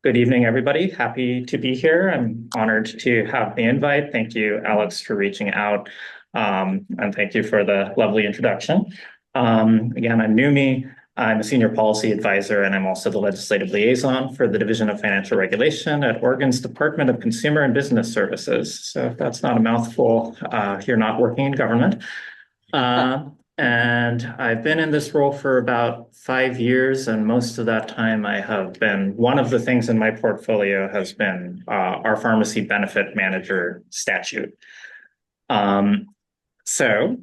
Good evening, everybody. Happy to be here. I'm honored to have the invite. Thank you, Alex, for reaching out. And thank you for the lovely introduction. Again, I'm Numi. I'm a senior policy advisor, and I'm also the legislative liaison for the Division of Financial Regulation at Oregon's Department of Consumer and Business Services. So if that's not a mouthful, you're not working in government. And I've been in this role for about 5 years, and most of that time I have been, one of the things in my portfolio has been our pharmacy benefit manager statute. So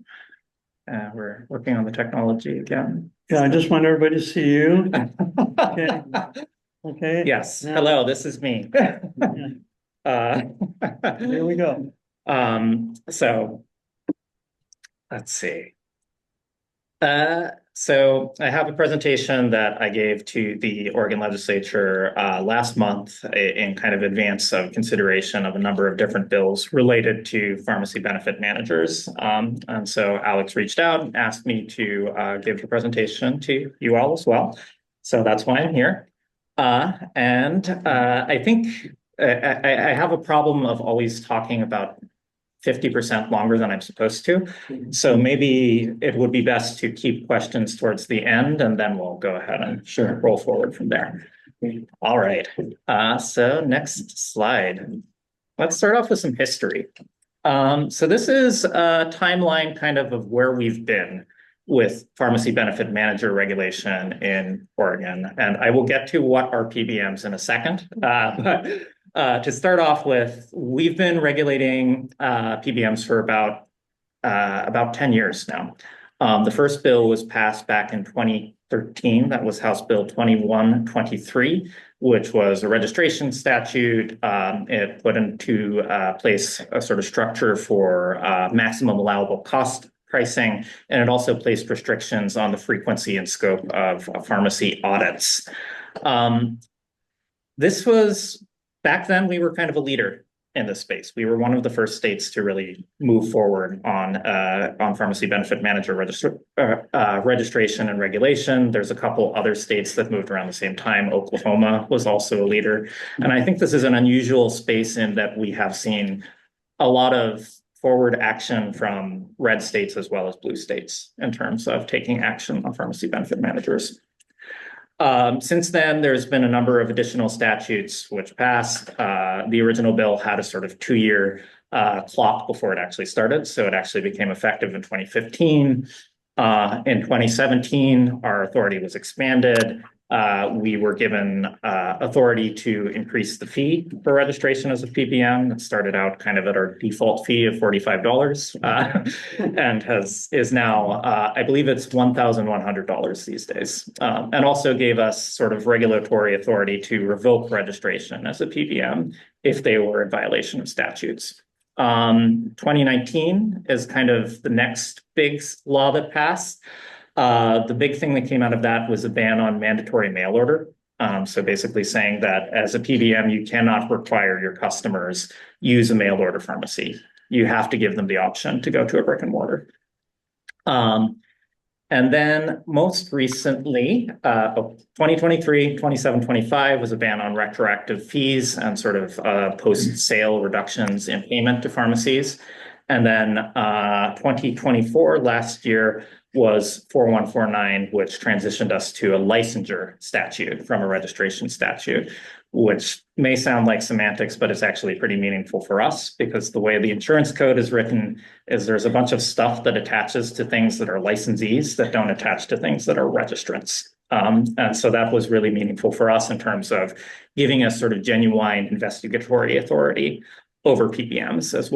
we're working on the technology again. Yeah, I just want everybody to see you. Okay. Okay. Yes. Now- Hello, this is me. Here we go. So let's see. So I have a presentation that I gave to the Oregon legislature last month in kind of advance of consideration of a number of different bills related to pharmacy benefit managers. And so Alex reached out and asked me to give the presentation to you all as well. So that's why I'm here. I think I have a problem of always talking about 50% longer than I'm supposed to. So maybe it would be best to keep questions towards the end, and then we'll go ahead and roll forward from there. All right. So next slide. Let's start off with some history. So this is a timeline kind of where we've been with pharmacy benefit manager regulation in Oregon. And I will get to what are PBMs in a second. To start off with, we've been regulating PBMs for about 10 years now. The first bill was passed back in 2013. That was House Bill 2123, which was a registration statute. It put into place a sort of structure for maximum allowable cost pricing, and it also placed restrictions on the frequency and scope of pharmacy audits. This was Back then, we were kind of a leader in this space. We were one of the first states to really move forward on pharmacy benefit manager registration and regulation. There's a couple other states that moved around the same time. Oklahoma was also a leader. And I think this is an unusual space in that we have seen a lot of forward action from red states as well as blue states in terms of taking action on pharmacy benefit managers. Since then, there's been a number of additional statutes which passed. The original bill had a sort of 2-year clock before it actually started. So it actually became effective in 2015. In 2017, our authority was expanded. We were given authority to increase the fee for registration as a PBM. It started out kind of at our default fee of $45 and is now, I believe it's $1,100 these days. And also gave us sort of regulatory authority to revoke registration as a PBM if they were in violation of statutes. 2019 is kind of the next big law that passed. The big thing that came out of that was a ban on mandatory mail order. So basically saying that as a PBM, you cannot require your customers use a mail order pharmacy. You have to give them the option to go to a brick and mortar. And then most recently, 2023, 27, 25 was a ban on retroactive fees and sort of post-sale reductions in payment to pharmacies. And then 2024, last year, was 4149, which transitioned us to a licensure statute from a registration statute, which may sound like semantics, but it's actually pretty meaningful for us because the way the insurance code is written is there's a bunch of stuff that attaches to things that are licensees that don't attach to things that are registrants. And so that was really meaningful for us in terms of giving us sort of genuine investigatory authority over PBMs as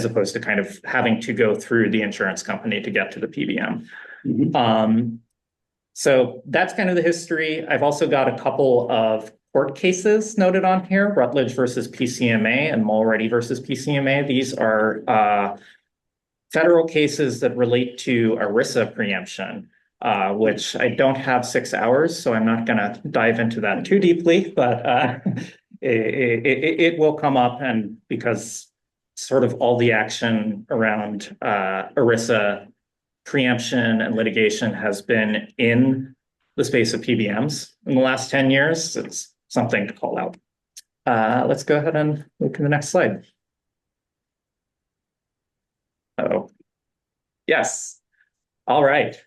opposed to kind of having to go through the insurance company to get to the PBM. Mm-hmm. So that's kind of the history. I've also got a couple of court cases noted on here, Rutledge versus PCMA and Mulready versus PCMA. These are federal cases that relate to ERISA preemption, which I don't have 6 hours, so I'm not going to dive into that too deeply, but it will come up, and because sort of all the action around ERISA preemption and litigation has been in the space of PBMs in the last 10 years. It's something to call out. Let's go ahead and move to the next slide. Oh, yes. All right.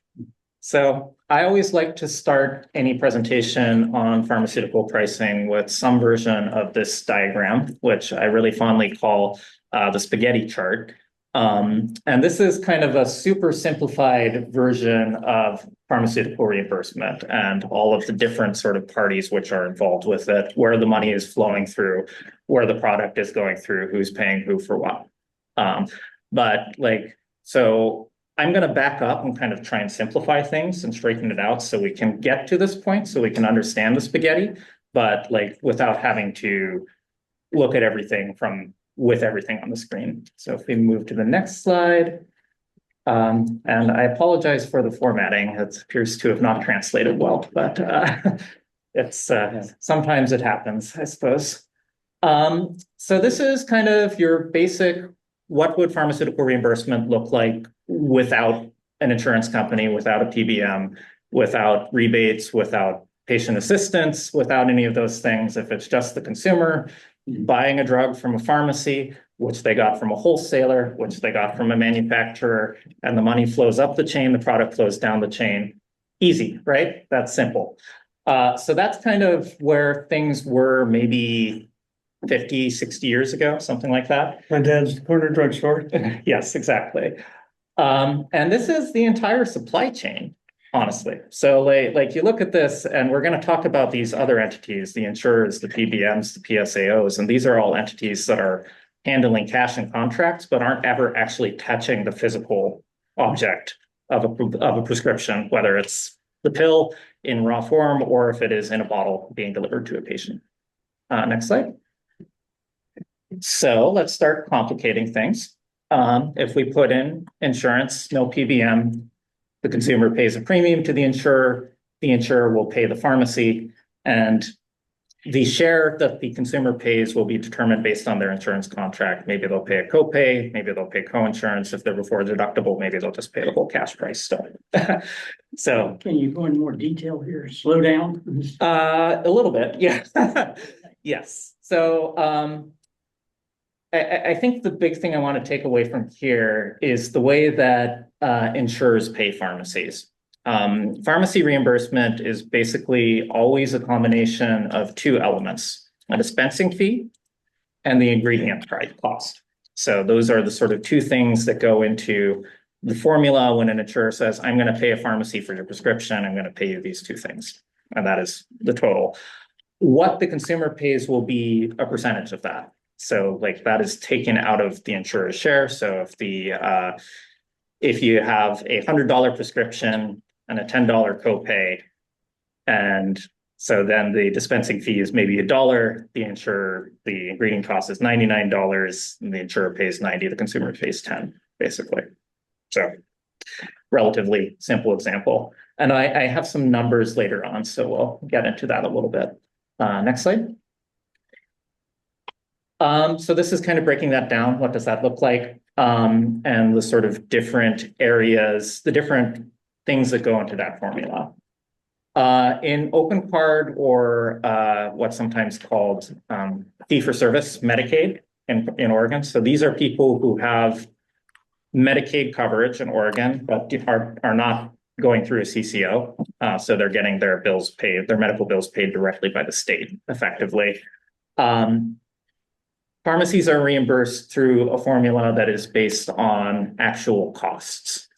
So I always like to start any presentation on pharmaceutical pricing with some version of this diagram, which I really fondly call the spaghetti chart. And this is kind of a super simplified version of pharmaceutical reimbursement and all of the different sort of parties which are involved with it, where the money is flowing through, where the product is going through, who's paying who for what. So I'm going to back up and kind of try and simplify things and straighten it out so we can get to this point, so we can understand the spaghetti, but like without having to look at everything with everything on the screen. So if we move to the next slide, and I apologize for the formatting. It appears to have not translated well, but it's sometimes it happens, I suppose. So this is kind of your basic, what would pharmaceutical reimbursement look like without an insurance company, without a PBM, without rebates, without patient assistance, without any of those things. If it's just the consumer buying a drug from a pharmacy, which they got from a wholesaler, which they got from a manufacturer, and the money flows up the chain, the product flows down the chain. Easy, right? That's simple. So that's kind of where things were maybe 50, 60 years ago, something like that. My dad's corner drugstore. Yes, exactly. And this is the entire supply chain, honestly. So like you look at this, and we're going to talk about these other entities, the insurers, the PBMs, the PSAOs, and these are all entities that are handling cash and contracts, but aren't ever actually touching the physical object of a prescription, whether it's the pill in raw form or if it is in a bottle being delivered to a patient. Next slide. So let's start complicating things. If we put in insurance, no PBM, the consumer pays a premium to the insurer will pay the pharmacy, and the share that the consumer pays will be determined based on their insurance contract. Maybe they'll pay a copay, maybe they'll pay co-insurance. If they're before deductible, maybe they'll just pay the whole cash price still. So can you go into more detail here? Slow down. A little bit, yeah. Yes. So I think the big thing I want to take away from here is the way that insurers pay pharmacies. Pharmacy reimbursement is basically always a combination of two elements, a dispensing fee and the ingredient price cost. So those are the sort of two things that go into the formula when an insurer says, I'm going to pay a pharmacy for your prescription, I'm going to pay you these two things. And that is the total. What the consumer pays will be a percentage of that. So like that is taken out of the insurer's share. So if you have a $100 prescription and a $10 copay, and so then the dispensing fee is maybe $1, the ingredient cost is $99, and the insurer pays 90, the consumer pays 10, basically. So relatively simple example. And I have some numbers later on, so we'll get into that a little bit. Next slide. So this is kind of breaking that down. What does that look like? And the sort of different areas, the different things that go into that formula. In open card or what's sometimes called fee-for-service Medicaid in Oregon. So these are people who have Medicaid coverage in Oregon, but are not going through a CCO. So they're getting their bills paid, their medical bills paid directly by the state, effectively. Pharmacies are reimbursed through a formula that is based on actual costs.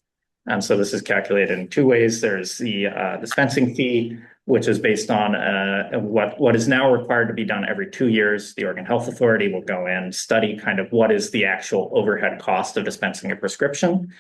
And so this is calculated in two ways. There's the dispensing fee, which is based on what is now required to be done every 2 years. The Oregon Health Authority will go in, study kind of what is the actual overhead cost of dispensing a prescription,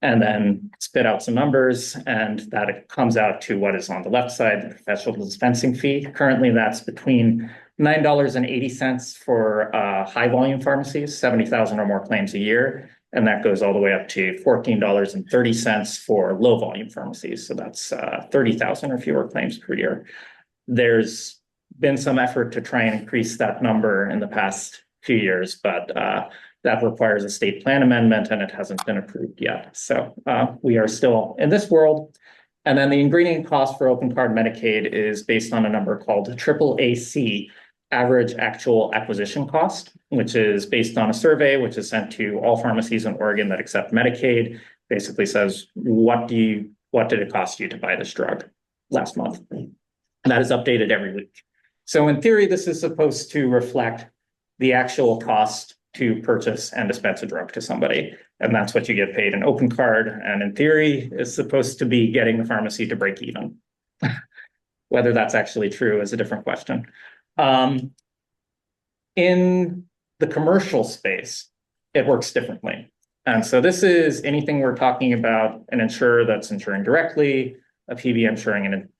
and then spit out some numbers, and that comes out to what is on the left side, the professional dispensing fee. Currently, that's between $9.80 for high volume pharmacies, 70,000 or more claims a year. And that goes all the way up to $14.30 for low volume pharmacies. So that's 30,000 or fewer claims per year. There's been some effort to try and increase that number in the past few years, but that requires a state plan amendment and it hasn't been approved yet. So we are still in this world. And then the ingredient cost for open card Medicaid is based on a number called AAAC, average actual acquisition cost, which is based on a survey which is sent to all pharmacies in Oregon that accept Medicaid. Basically says, what did it cost you to buy this drug last month? And that is updated every week. So in theory, this is supposed to reflect the actual cost to purchase and dispense a drug to somebody. And that's what you get paid in open card. And in theory, is supposed to be getting the pharmacy to break even. Whether that's actually true is a different question. In the commercial space, it works differently. And so this is anything we're talking about, an insurer that's insuring directly, a PBM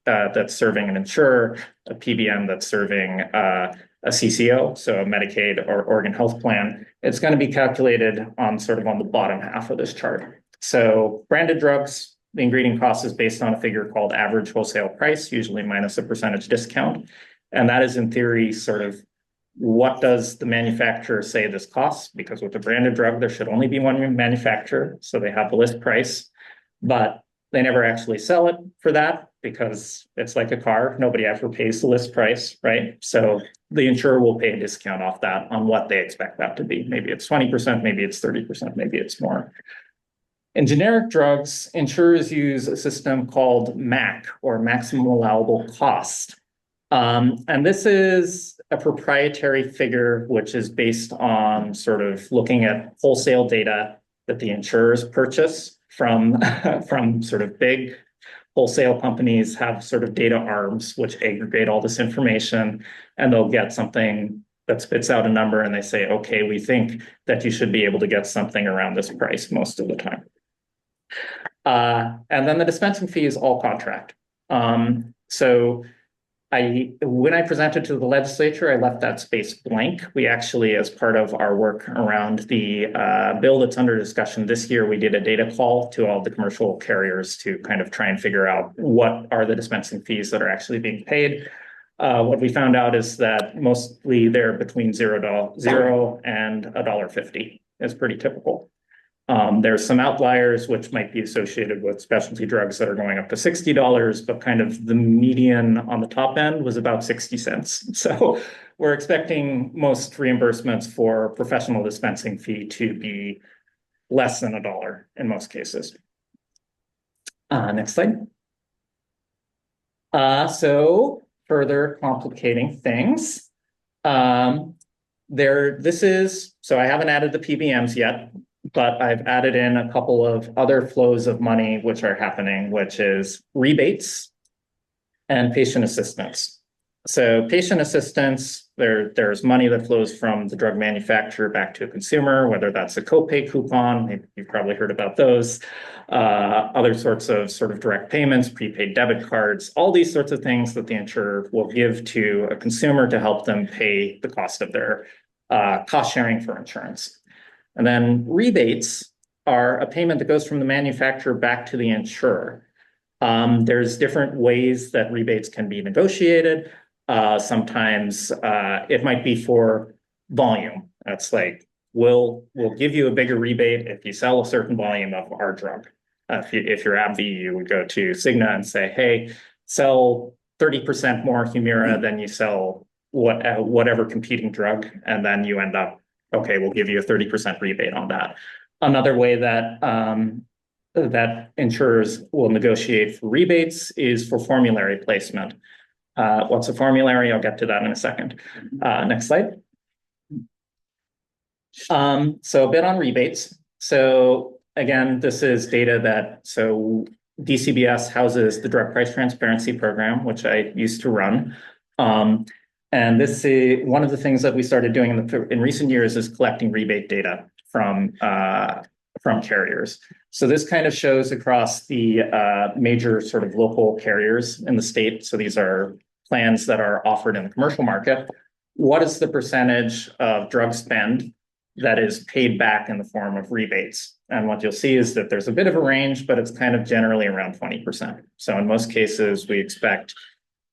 that's serving an insurer, a PBM that's serving a CCO, so a Medicaid or Oregon Health Plan. It's going to be calculated on sort of on the bottom half of this chart. So branded drugs, the ingredient cost is based on a figure called average wholesale price, usually minus a percentage discount. And that is in theory sort of what does the manufacturer say this costs? Because with a branded drug, there should only be one manufacturer. So they have the list price, but they never actually sell it for that because it's like a car. Nobody ever pays the list price, right? So the insurer will pay a discount off that on what they expect that to be. Maybe it's 20%, maybe it's 30%, maybe it's more. In generic drugs, insurers use a system called MAC, or maximum allowable cost. And this is a proprietary figure, which is based on sort of looking at wholesale data that the insurers purchase from sort of big wholesale companies have sort of data arms, which aggregate all this information, and they'll get something that spits out a number and they say, okay, we think that you should be able to get something around this price most of the time. And then the dispensing fee is all contract. So when I presented to the legislature, I left that space blank. We actually, as part of our work around the bill that's under discussion this year, we did a data call to all the commercial carriers to kind of try and figure out what are the dispensing fees that are actually being paid. What we found out is that mostly they're between $0 and $1.50 is pretty typical. There's some outliers which might be associated with specialty drugs that are going up to $60, but kind of the median on the top end was about 60 cents. So we're expecting most reimbursements for professional dispensing fee to be less than $1 in most cases. Next slide. So further complicating things. So I haven't added the PBMs yet, but I've added in a couple of other flows of money which are happening, which is rebates and patient assistance. So patient assistance, there's money that flows from the drug manufacturer back to a consumer, whether that's a copay coupon, you've probably heard about those, other sorts of sort of direct payments, prepaid debit cards, all these sorts of things that the insurer will give to a consumer to help them pay the cost of their cost sharing for insurance. And then rebates are a payment that goes from the manufacturer back to the insurer. There's different ways that rebates can be negotiated. Sometimes it might be for volume. That's like, we'll give you a bigger rebate if you sell a certain volume of our drug. If you're AbbVie, you would go to Cigna and say, hey, sell 30% more Humira than you sell whatever competing drug. And then you end up, okay, we'll give you a 30% rebate on that. Another way that that insurers will negotiate for rebates is for formulary placement. What's a formulary? I'll get to that in a second. Next slide. So a bit on rebates. So again, this is data Dcbs houses the Drug Price Transparency Program, which I used to run. And this is one of the things that we started doing in recent years is collecting rebate data from carriers. So this kind of shows across the major sort of local carriers in the state. So these are plans that are offered in the commercial market. What is the percentage of drug spend that is paid back in the form of rebates? And what you'll see is that there's a bit of a range, but it's kind of generally around 20%. So in most cases, we expect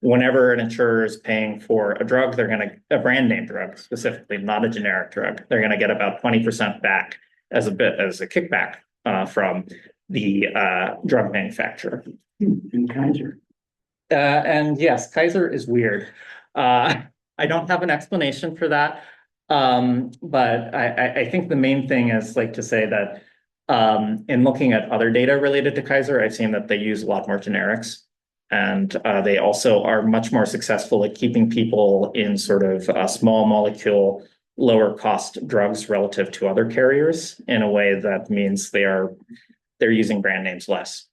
whenever an insurer is paying for a drug, a brand name drug specifically, not a generic drug, they're going to get about 20% back as a kickback from the drug manufacturer. And Kaiser. And yes, Kaiser is weird. I don't have an explanation for that. But I think the main thing is like to say that in looking at other data related to Kaiser, I've seen that they use a lot more generics. And they also are much more successful at keeping people in sort of small molecule, lower cost drugs relative to other carriers in a way that means they're using brand names less,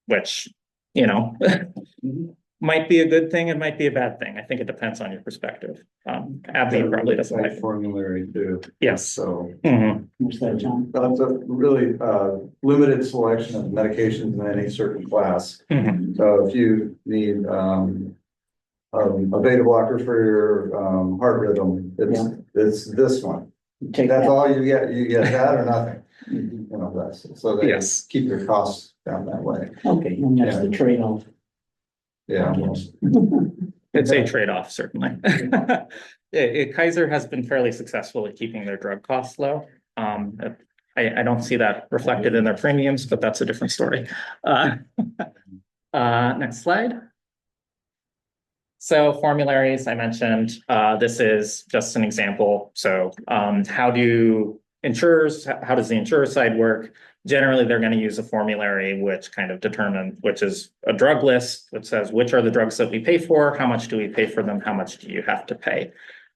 which, you know, might be a good thing. It might be a bad thing. I think it depends on your perspective. AbbVie probably doesn't like it. Formulary too. Yes. So What's that, John? that's a really limited selection of medications in any certain class. So if you need a beta blocker for your heart rhythm, it's this one. Take That's that. all you get. You get that or nothing. You know, that's so they Yes. keep your costs down that way. Okay, and that's the trade-off. Yeah. Yes. It's a trade-off, certainly. Kaiser has been fairly successful at keeping their drug costs low. I don't see that reflected in their premiums, but that's a different story. Next slide. So formularies, I mentioned, this is just an example. So how does the insurer side work? Generally, they're going to use a formulary which kind of which is a drug list that says which are the drugs that we pay for, how much do we pay for them, how much do you have to pay.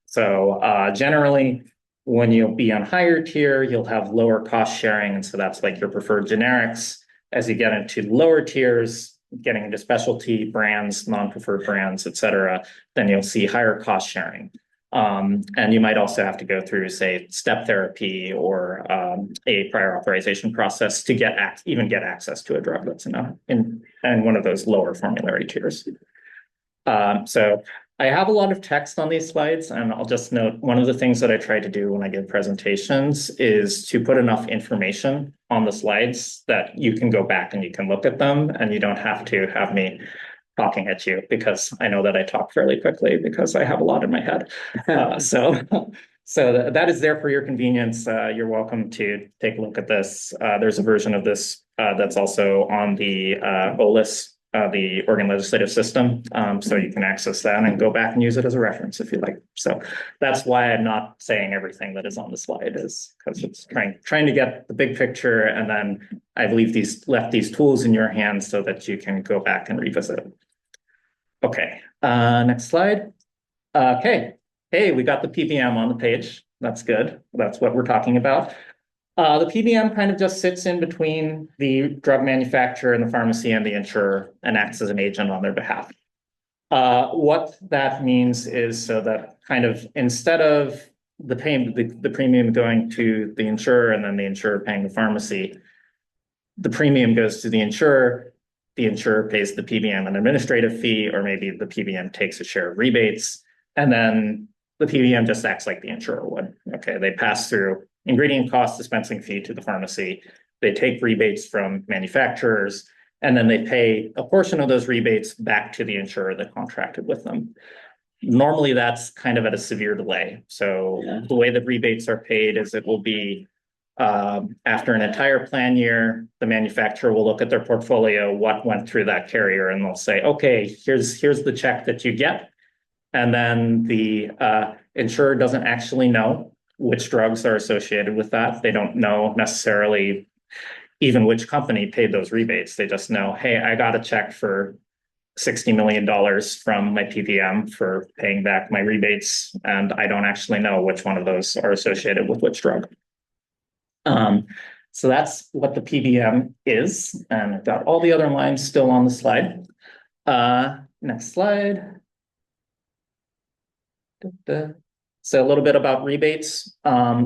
So generally, when you'll be on higher tier, you'll have lower cost sharing. And so that's like your preferred generics. As you get into lower tiers, getting into specialty brands, non-preferred brands, et cetera, then you'll see higher cost sharing. And you might also have to go through, say, step therapy or a prior authorization process to get access to a drug that's in one of those lower formulary tiers. So I have a lot of text on these slides, and I'll just note one of the things that I try to do when I give presentations is to put enough information on the slides that you can go back and you can look at them, and you don't have to have me talking at you, because I know that I talk fairly quickly because I have a lot in my head. So that is there for your convenience. You're welcome to take a look at this. There's a version of this that's also on the OLIS, the Oregon Legislative System. So you can access that and go back and use it as a reference if you like. So that's why I'm not saying everything that is on the slide, is because it's trying to get the big picture. And then I've left these tools in your hands so that you can go back and revisit. Okay, next slide. Okay, hey, we got the PBM on the page. That's good. That's what we're talking about. The PBM kind of just sits in between the drug manufacturer and the pharmacy and the insurer and acts as an agent on their behalf. What that means is so that kind of instead of the premium going to the insurer and then the insurer paying the pharmacy, the premium goes to the insurer pays the PBM an administrative fee, or maybe the PBM takes a share of rebates, and then the PBM just acts like the insurer would. Okay, they pass through ingredient cost dispensing fee to the pharmacy. They take rebates from manufacturers, and then they pay a portion of those rebates back to the insurer that contracted with them. Normally, that's kind of at a severe delay. So the way that rebates are paid is it will be after an entire plan year, the manufacturer will look at their portfolio, what went through that carrier, and they'll say, okay, here's the check that you get. And then the insurer doesn't actually know which drugs are associated with that. They don't know necessarily even which company paid those rebates. They just know, hey, I got a check for $60 million from my PBM for paying back my rebates, and I don't actually know which one of those are associated with which drug. So that's what the PBM is, and I've got all the other lines still on the slide. Next slide. So a little bit about rebates.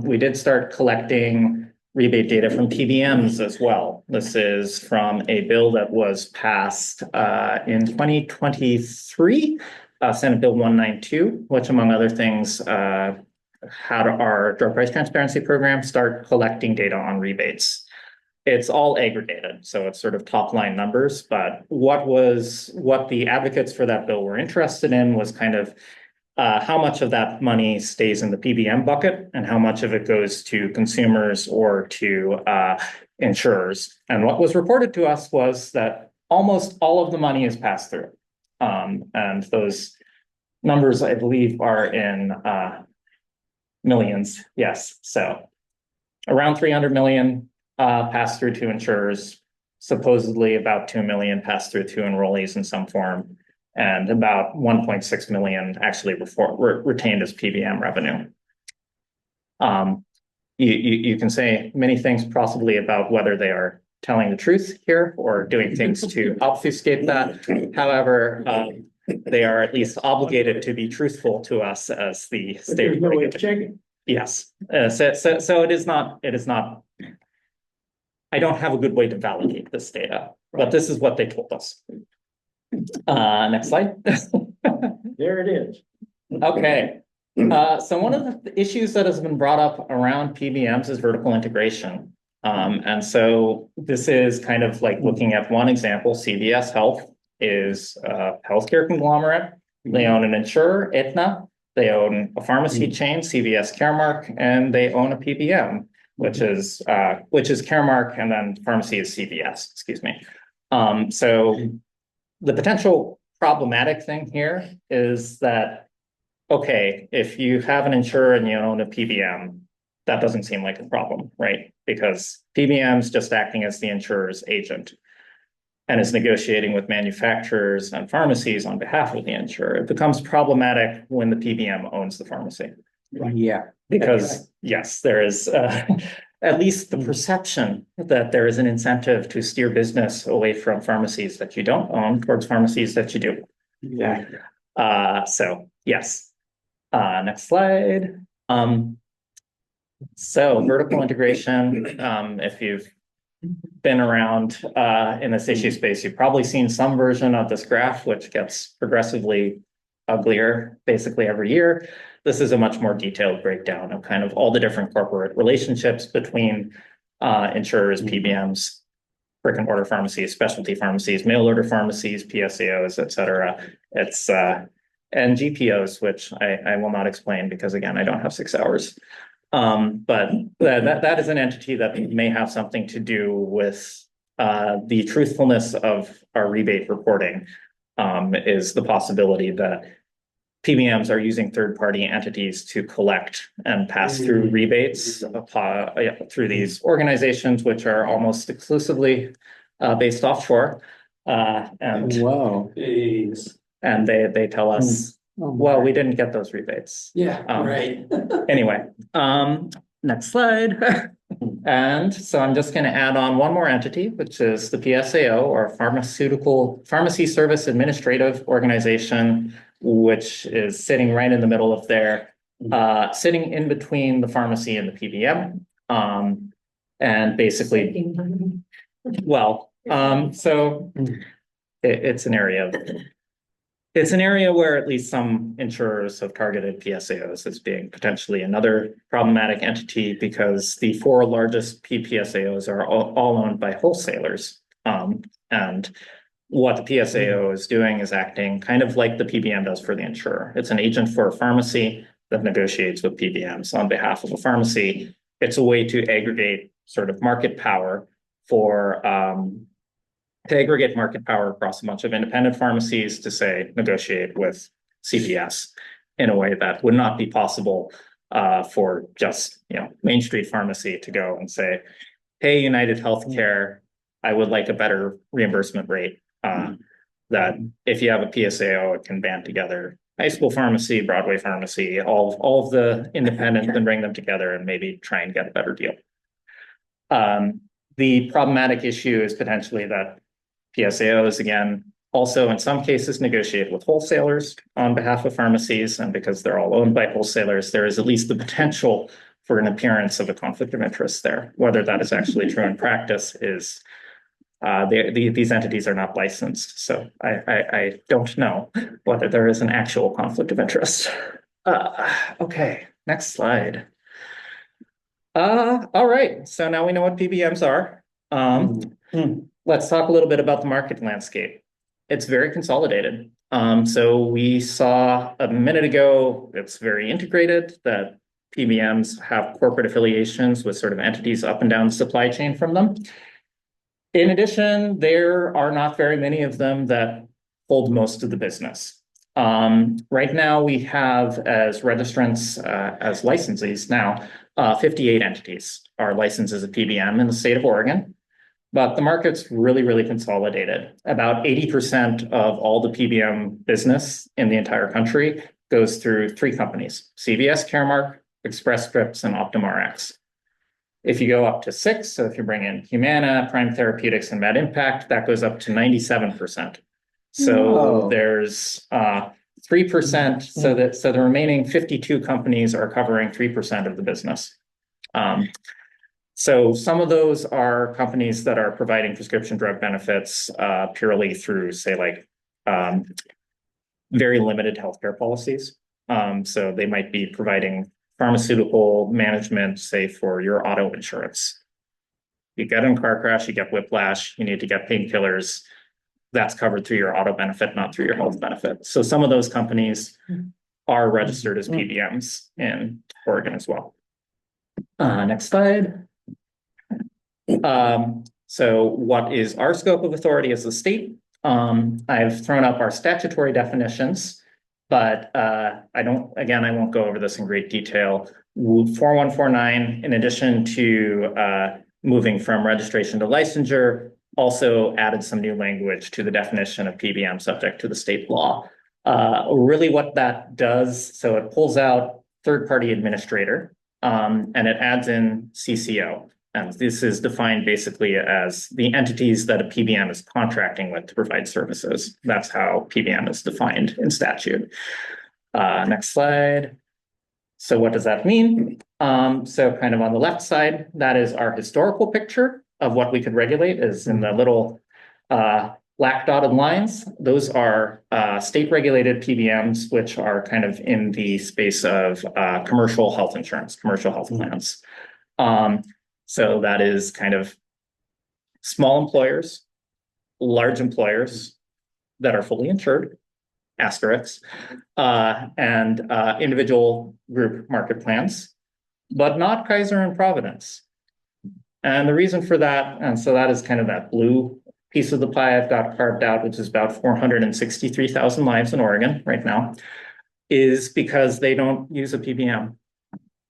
We did start collecting rebate data from PBMs as well. This is from a bill that was passed in 2023, Senate Bill 192, which among other things, how do our drug price transparency program start collecting data on rebates. It's all aggregated, so it's sort of top line numbers, but what the advocates for that bill were interested in was kind of how much of that money stays in the PBM bucket and how much of it goes to consumers or to insurers. And what was reported to us was that almost all of the money is passed through. And those numbers, I believe, are in millions. Yes. So around 300 million passed through to insurers, supposedly about 2 million passed through to enrollees in some form, and about 1.6 million actually retained as PBM revenue. You can say many things possibly about whether they are telling the truth here or doing things to obfuscate that. However, they are at least obligated to be truthful to us as the But state there's no way of regulator. checking. Yes, so it is not, I don't have a good way to validate this data, but this is what they told us. Next slide. There it is. Okay, so one of the issues that has been brought up around PBMs is vertical integration. And so this is kind of like looking at one example. CVS Health is a healthcare conglomerate. They own an insurer, Aetna. They own a pharmacy chain, CVS Caremark, and they own a PBM, which is Caremark, and then pharmacy is CVS. Excuse me. So the potential problematic thing here is that, okay, if you have an insurer and you own a PBM, that doesn't seem like a problem, right? Because PBM's just acting as the insurer's agent and is negotiating with manufacturers and pharmacies on behalf of the insurer. It becomes problematic when the PBM owns the pharmacy. Yeah. Because yes, there is at least the perception that there is an incentive to steer business away from pharmacies that you don't own towards pharmacies that you do. Yeah. So yes. Next slide. So vertical integration, if you've been around in this issue space, you've probably seen some version of this graph, which gets progressively uglier basically every year. This is a much more detailed breakdown of kind of all the different corporate relationships between insurers, PBMs, brick and mortar pharmacies, specialty pharmacies, mail order pharmacies, PSAOs, et cetera. It's and GPOs, which I will not explain because again, I don't have 6 hours. But that is an entity that may have something to do with the truthfulness of our rebate reporting, is the possibility that PBMs are using third-party entities to collect and pass through rebates through these organizations, which are almost exclusively based offshore. And Wow. and they tell us, well, we didn't get those rebates. Yeah, right. Anyway, next slide. And so I'm just going to add on one more entity, which is the PSAO, or Pharmacy Service Administrative Organization, which is sitting right in the middle of there, sitting in between the pharmacy and the PBM. And basically, well, so it's an area where at least some insurers have targeted PSAOs as being potentially another problematic entity because the 4 largest PPSAOs are all owned by wholesalers. And what the PSAO is doing is acting kind of like the PBM does for the insurer. It's an agent for a pharmacy that negotiates with PBMs on behalf of a pharmacy. It's a way to aggregate sort of market power for to aggregate market power across a bunch of independent pharmacies to say negotiate with CVS in a way that would not be possible for just Main Street Pharmacy to go and say, hey, United Healthcare, I would like a better reimbursement rate. That if you have a PSAO, it can band together high school pharmacy, Broadway pharmacy, all of the independents and bring them together and maybe try and get a better deal. The problematic issue is potentially that PSAOs, again, also in some cases negotiate with wholesalers on behalf of pharmacies, and because they're all owned by wholesalers, there is at least the potential for an appearance of a conflict of interest there. Whether that is actually true in practice is these entities are not licensed, so I don't know whether there is an actual conflict of interest. Okay, next slide. All right, so now we know what PBMs are. Let's talk a little bit about the market landscape. It's very consolidated. So we saw a minute ago, it's very integrated, that PBMs have corporate affiliations with sort of entities up and down the supply chain from them. In addition, there are not very many of them that hold most of the business. Right now, we have as registrants, as licensees now, 58 entities are licensed as a PBM in the state of Oregon. But the market's really, really consolidated. About 80% of all the PBM business in the entire country goes through three companies: CVS Caremark, Express Scripts, and OptumRx. If you go up to six, so if you bring in Humana, Prime Therapeutics, and MedImpact, that goes up to 97%. So Whoa. there's 3%. So the remaining 52 companies are covering 3% of the business. So some of those are companies that are providing prescription drug benefits purely through, say, like very limited healthcare policies. So they might be providing pharmaceutical management, say, for your auto insurance. You get in a car crash, you get whiplash, you need to get painkillers. That's covered through your auto benefit, not through your health benefit. So some of those companies are registered as PBMs in Oregon as well. Next slide. So what is our scope of authority as a state? I've thrown up our statutory definitions, but I won't go over this in great detail. 4149, in addition to moving from registration to licensure, also added some new language to the definition of PBM subject to the state law. Really what that does, so it pulls out third-party administrator, and it adds in CCO. And this is defined basically as the entities that a PBM is contracting with to provide services. That's how PBM is defined in statute. Next slide. So what does that mean? So kind of on the left side, that is our historical picture of what we could regulate, is in the little black dotted lines. Those are state-regulated PBMs, which are kind of in the space of commercial health insurance, commercial health plans. So that is kind of small employers, large employers that are fully insured, asterisks, and individual group market plans, but not Kaiser and Providence. And the reason for that, and so that is kind of that blue piece of the pie I've got carved out, which is about 463,000 lives in Oregon right now, is because they don't use a PBM.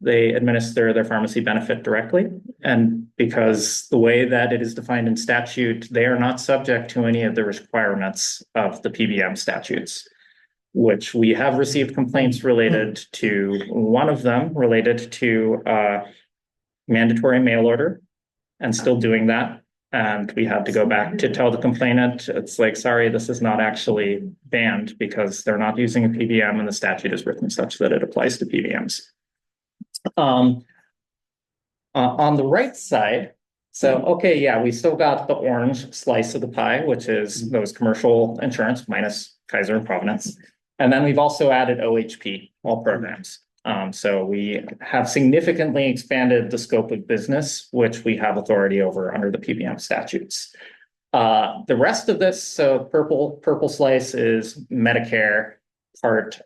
They administer their pharmacy benefit directly. And because the way that it is defined in statute, they are not subject to any of the requirements of the PBM statutes, which we have received complaints related to. One of them related to mandatory mail order, and still doing that. And we had to go back to tell the complainant, it's like, sorry, this is not actually banned because they're not using a PBM and the statute is written such that it applies to PBMs. On the right side, so, okay, yeah, we still got the orange slice of the pie, which is those commercial insurance minus Kaiser and Providence. And then we've also added OHP, all programs. So we have significantly expanded the scope of business, which we have authority over under the PBM statutes. The rest of this, so purple slice is Medicare Part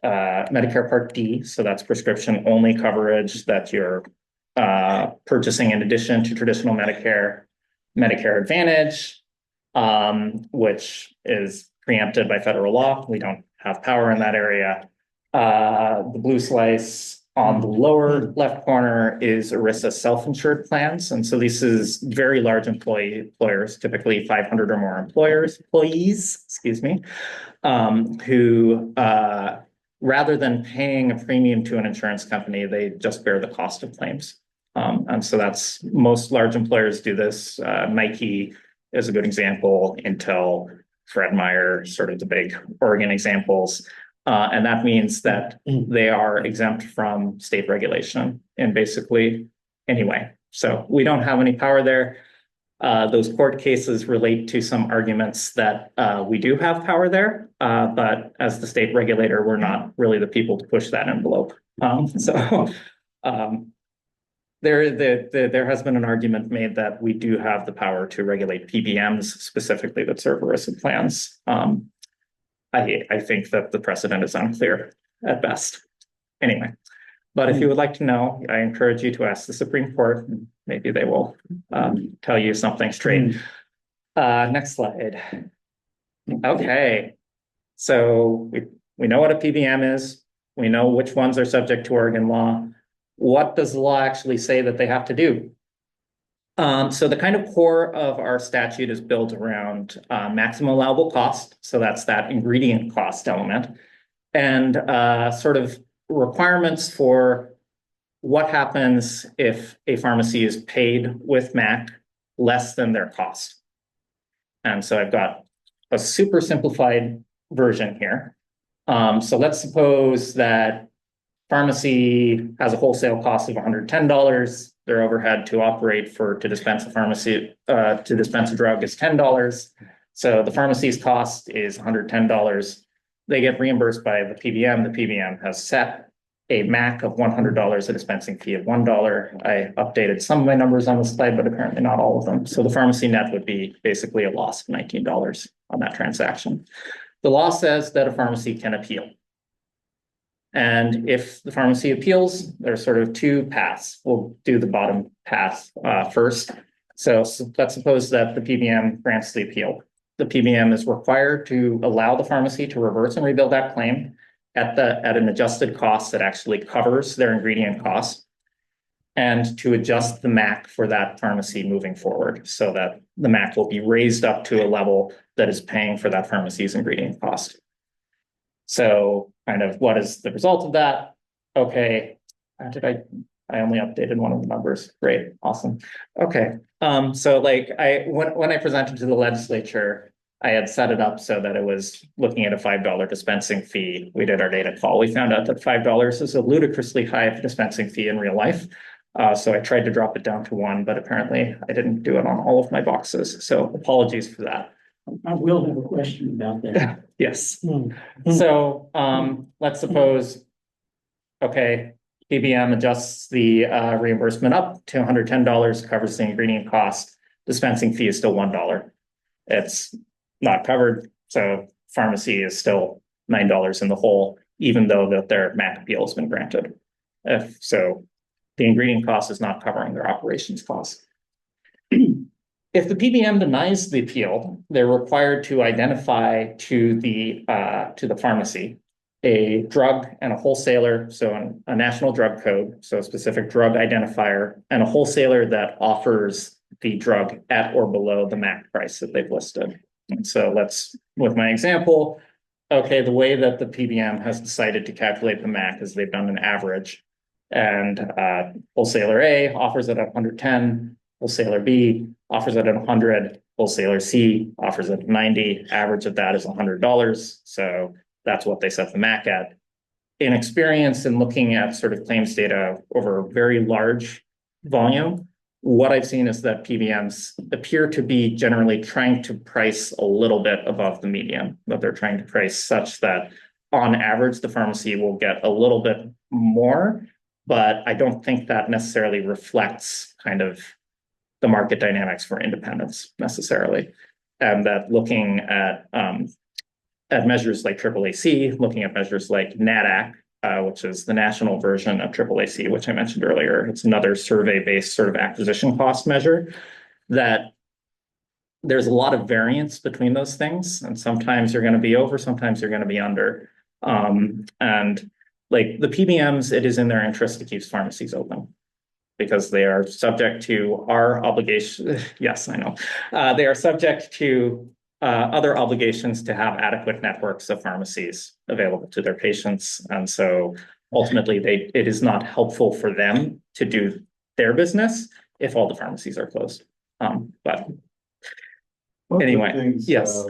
D. So that's prescription only coverage that you're purchasing in addition to traditional Medicare Advantage, which is preempted by federal law. We don't have power in that area. The blue slice on the lower left corner is ERISA self-insured plans. And so this is very large employers, typically 500 or more employees, who rather than paying a premium to an insurance company, they just bear the cost of claims. And so that's, most large employers do this. Nike is a good example, Intel, Fred Meyer, sort of the big Oregon examples. And that means that they are exempt from state regulation in basically any way. So we don't have any power there. Those court cases relate to some arguments that we do have power there, but as the state regulator, we're not really the people to push that envelope. There has been an argument made that we do have the power to regulate PBMs specifically that serve ERISA plans. I think that the precedent is unclear at best. Anyway, but if you would like to know, I encourage you to ask the Supreme Court. Maybe they will tell you something straight. Next slide. Okay, so we know what a PBM is. We know which ones are subject to Oregon law. What does the law actually say that they have to do? So the kind of core of our statute is built around maximum allowable cost. So that's that ingredient cost element, and sort of requirements for what happens if a pharmacy is paid with MAC less than their cost. And so I've got a super simplified version here. So let's suppose that pharmacy has a wholesale cost of $110. Their overhead to operate to dispense a drug is $10. So the pharmacy's cost is $110. They get reimbursed by the PBM. The PBM has set a MAC of $100, a dispensing fee of $1. I updated some of my numbers on the slide, but apparently not all of them. So the pharmacy net would be basically a loss of $19 on that transaction. The law says that a pharmacy can appeal. And if the pharmacy appeals, there's sort of two paths. We'll do the bottom path first. So let's suppose that the PBM grants the appeal. The PBM is required to allow the pharmacy to reverse and rebuild that claim at an adjusted cost that actually covers their ingredient costs, and to adjust the MAC for that pharmacy moving forward so that the MAC will be raised up to a level that is paying for that pharmacy's ingredient cost. So kind of what is the result of that? Okay, I only updated one of the numbers. Great, awesome. Okay, so like when I presented to the legislature, I had set it up so that it was looking at a $5 dispensing fee. We did our data call. We found out that $5 is a ludicrously high dispensing fee in real life. So I tried to drop it down to $1, but apparently I didn't do it on all of my boxes. So apologies for that. I will have a question about that. Yes. So let's suppose, okay, PBM adjusts the reimbursement up to $110, covers the ingredient cost. Dispensing fee is still $1. It's not covered, so pharmacy is still $9 in the hole, even though that their MAC appeal has been granted. So the ingredient cost is not covering their operations costs. If the PBM denies the appeal, they're required to identify to the pharmacy a drug and a wholesaler, so a national drug code, so a specific drug identifier, and a wholesaler that offers the drug at or below the MAC price that they've listed. And so with my example, okay, the way that the PBM has decided to calculate the MAC is they've done an average, and wholesaler A offers it at 110, wholesaler B offers it at 100, wholesaler C offers it at 90, average of that is $100. So that's what they set the MAC at. In experience in looking at sort of claims data over a very large volume, what I've seen is that PBMs appear to be generally trying to price a little bit above the median, that they're trying to price such that on average, the pharmacy will get a little bit more, but I don't think that necessarily reflects kind of the market dynamics for independents necessarily. And that looking at measures like AAAC, looking at measures like NADAC, which is the national version of AAAC, which I mentioned earlier. It's another survey-based sort of acquisition cost measure that there's a lot of variance between those things. And sometimes you're going to be over, sometimes you're going to be under. And like the PBMs, it is in their interest to keep pharmacies open because they are subject to our obligation. Yes, I know. They are subject to other obligations to have adequate networks of pharmacies available to their patients. And so ultimately, it is not helpful for them to do their business if all the pharmacies are closed. But anyway, yes.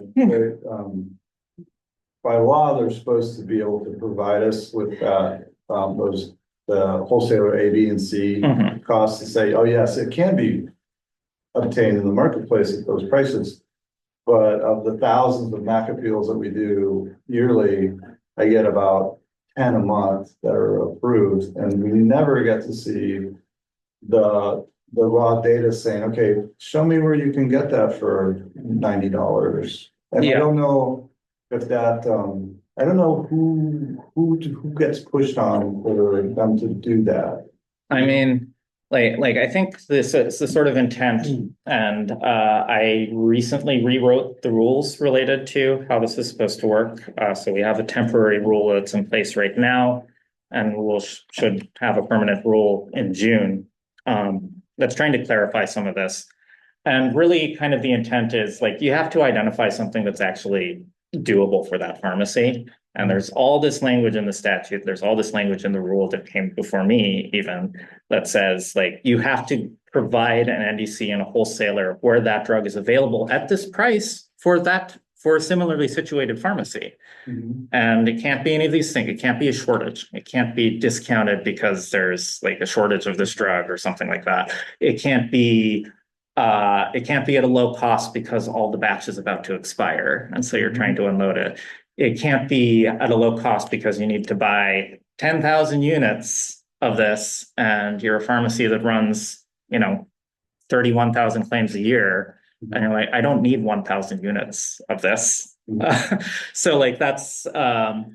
By law, they're supposed to be able to provide us with the wholesaler A, B, and C costs to say, oh, yes, it can be obtained in the marketplace at those prices. But of the thousands of MAC appeals that we do yearly, I get about 10 a month that are approved, and we never get to see the raw data saying, okay, show me where you can get that for $90. And I don't know if that, I don't know who gets pushed on for them to do that. I mean, I think this is the sort of intent, and I recently rewrote the rules related to how this is supposed to work. So we have a temporary rule that's in place right now, and should have a permanent rule in June. That's trying to clarify some of this. And really kind of the intent is like, you have to identify something that's actually doable for that pharmacy. And there's all this language in the statute, there's all this language in the rule that came before me even, that says like, you have to provide an NDC and a wholesaler where that drug is available at this price for a similarly situated pharmacy. And it can't be any of these things. It can't be a shortage. It can't be discounted because there's like a shortage of this drug or something like that. It can't be at a low cost because all the batch is about to expire. And so you're trying to unload it. It can't be at a low cost because you need to buy 10,000 units of this and you're a pharmacy that runs, 31,000 claims a year. And you're like, I don't need 1,000 units of this. So like that's, so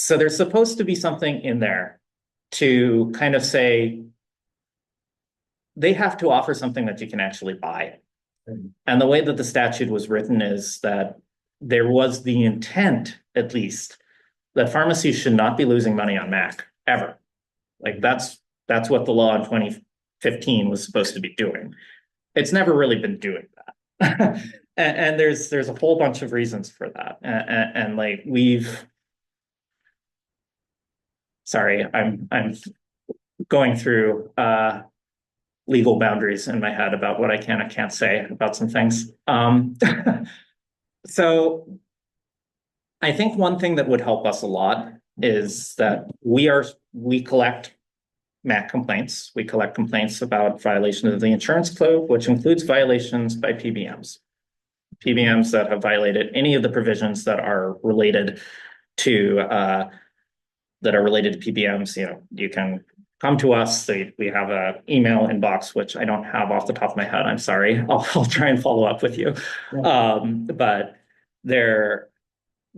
there's supposed to be something in there to kind of say, they have to offer something that you can actually buy. And the way that the statute was written is that there was the intent, at least, that pharmacies should not be losing money on MAC ever. Like that's what the law in 2015 was supposed to be doing. It's never really been doing that. and there's a whole bunch of reasons for that. And like sorry, I'm going through legal boundaries in my head about what I can and can't say about some things. So I think one thing that would help us a lot is that we collect MAC complaints. We collect complaints about violations of the insurance code, which includes violations by PBMs. PBMs that have violated any of the provisions that are related to PBMs. You can come to us. We have an email inbox, which I don't have off the top of my head. I'm sorry. I'll try and follow up with you. But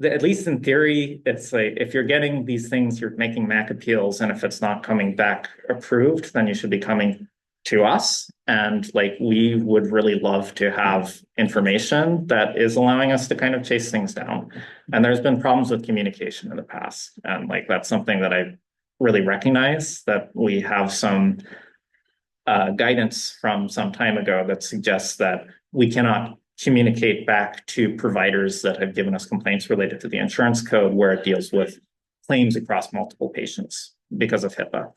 at least in theory, it's like, if you're getting these things, you're making MAC appeals, and if it's not coming back approved, then you should be coming to us. And like, we would really love to have information that is allowing us to kind of chase things down. And there's been problems with communication in the past. And like, that's something that I really recognize, that we have some guidance from some time ago that suggests that we cannot communicate back to providers that have given us complaints related to the insurance code where it deals with claims across multiple patients because of HIPAA.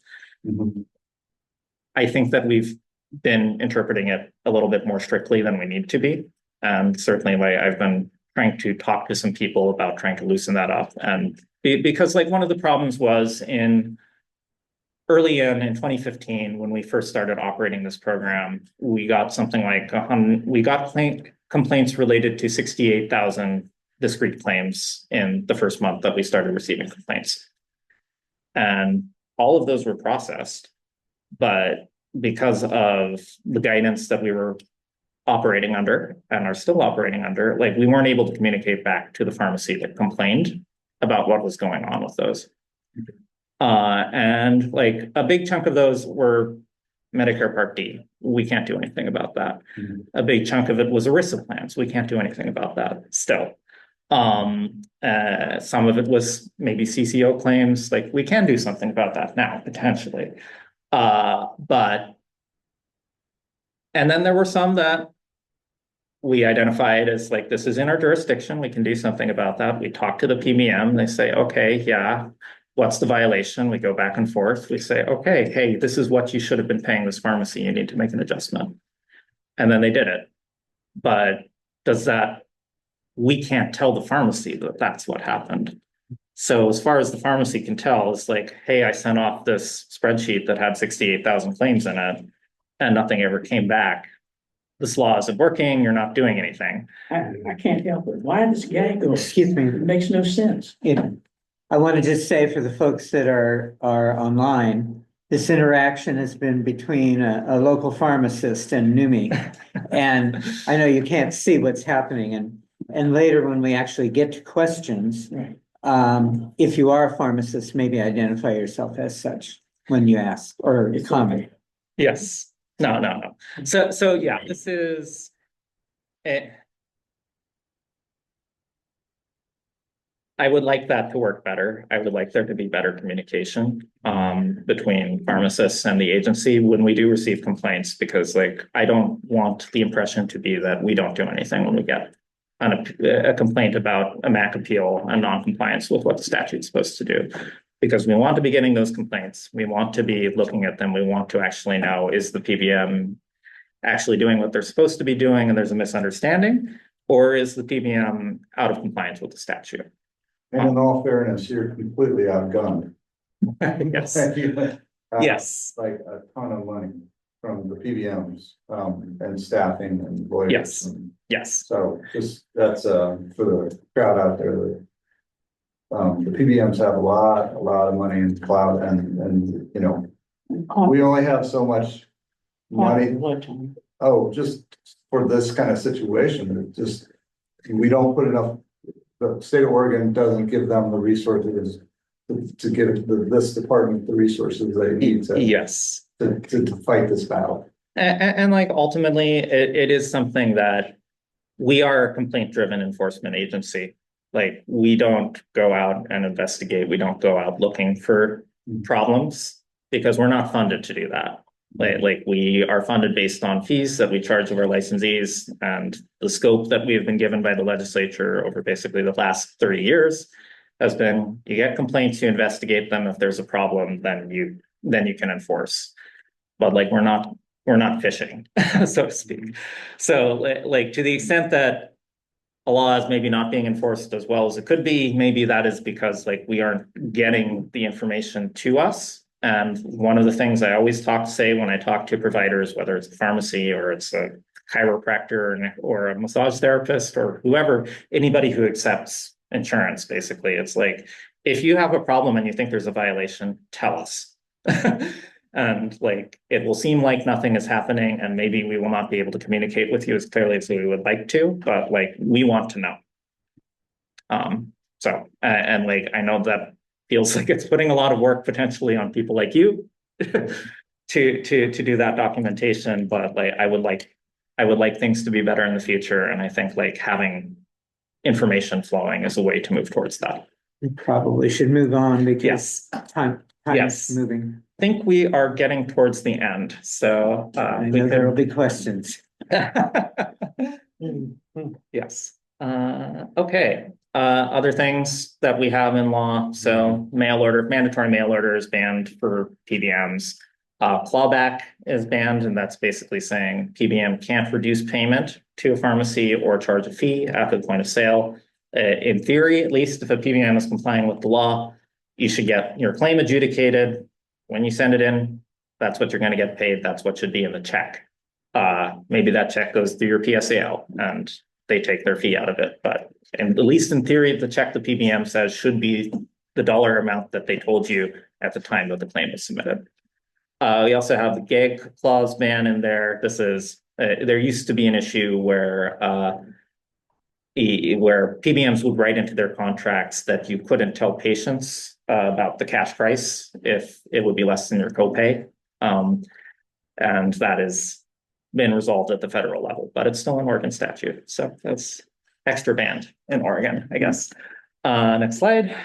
I think that we've been interpreting it a little bit more strictly than we need to be. And certainly I've been trying to talk to some people about trying to loosen that up. And because like one of the problems was early in 2015, when we first started operating this program, we got something like complaints related to 68,000 discrete claims in the first month that we started receiving complaints. And all of those were processed, but because of the guidance that we were operating under and are still operating under, like we weren't able to communicate back to the pharmacy that complained about what was going on with those. And like a big chunk of those were Medicare Part D. We can't do anything about that. A big chunk of it was ERISA plans. We can't do anything about that still. Some of it was maybe CCO claims. Like we can do something about that now, potentially. And then there were some that we identified as like, this is in our jurisdiction. We can do something about that. We talk to the PBM. They say, okay, yeah. What's the violation? We go back and forth. We say, okay, hey, this is what you should have been paying this pharmacy. You need to make an adjustment. And then they did it. But we can't tell the pharmacy that that's what happened. So as far as the pharmacy can tell, it's like, hey, I sent off this spreadsheet that had 68,000 claims in it and nothing ever came back. This law isn't working. You're not doing anything. I can't help it. Why this gag order? Excuse me. It makes no sense. I want to just say for the folks that are online, this interaction has been between a local pharmacist and Numi. And I know you can't see what's happening. And and later when we actually get to questions, Right. if you are a pharmacist, maybe identify yourself as such when you ask or comment. Yes. No. So yeah, this is it. I would like that to work better. I would like there to be better communication between pharmacists and the agency when we do receive complaints, because like I don't want the impression to be that we don't do anything when we get a complaint about a MAC appeal and non-compliance with what the statute's supposed to do. Because we want to be getting those complaints. We want to be looking at them. We want to actually know, is the PBM actually doing what they're supposed to be doing and there's a misunderstanding? Or is the PBM out of compliance with the statute? And in all fairness, you're completely outgunned. Yes. Yes. Like a ton of money from the PBMs, and staffing and lawyers. Yes. And Yes. so just, that's, for the crowd out there, that, the PBMs have a lot of money in the cloud and, you know, we only have so much money. Oh, just for this kind of situation, it just, we don't put enough, the state of Oregon doesn't give them the resources to give this department the resources they need Yes. to fight this battle. And like ultimately, it is something that we are a complaint-driven enforcement agency. Like we don't go out and investigate. We don't go out looking for problems because we're not funded to do that. Like we are funded based on fees that we charge of our licensees, and the scope that we have been given by the legislature over basically the last 30 years has been, you get complaints, you investigate them. If there's a problem, then you can enforce. But like we're not fishing, so to speak. So like to the extent that a law is maybe not being enforced as well as it could be, maybe that is because like we aren't getting the information to us. And one of the things I always say when I talk to providers, whether it's a pharmacy or it's a chiropractor or a massage therapist or whoever, anybody who accepts insurance, basically, it's like, if you have a problem and you think there's a violation, tell us. And like, it will seem like nothing is happening and maybe we will not be able to communicate with you as clearly as we would like to, but like, we want to know. And like, I know that feels like it's putting a lot of work potentially on people like you to do that documentation, but like, I would like things to be better in the future. And I think like having information flowing is a way to move towards that. We probably should move on because Yes. time Yes. is moving. I think we are getting towards the end, so I know there will be questions. Yes. Okay. Other things that we have in law. So mandatory mail order is banned for PBMs. Clawback is banned, and that's basically saying PBM can't reduce payment to a pharmacy or charge a fee at the point of sale. In theory, at least, if a PBM is complying with the law, you should get your claim adjudicated. When you send it in, that's what you're going to get paid. That's what should be in the check. Maybe that check goes through your PSAL and they take their fee out of it. But at least in theory, the check the PBM says should be the dollar amount that they told you at the time that the claim was submitted. We also have the gag clause ban in there. This is, there used to be an issue where PBMs would write into their contracts that you couldn't tell patients about the cash price if it would be less than your copay. And that has been resolved at the federal level, but it's still an Oregon statute. So that's extra banned in Oregon, I guess. Next slide.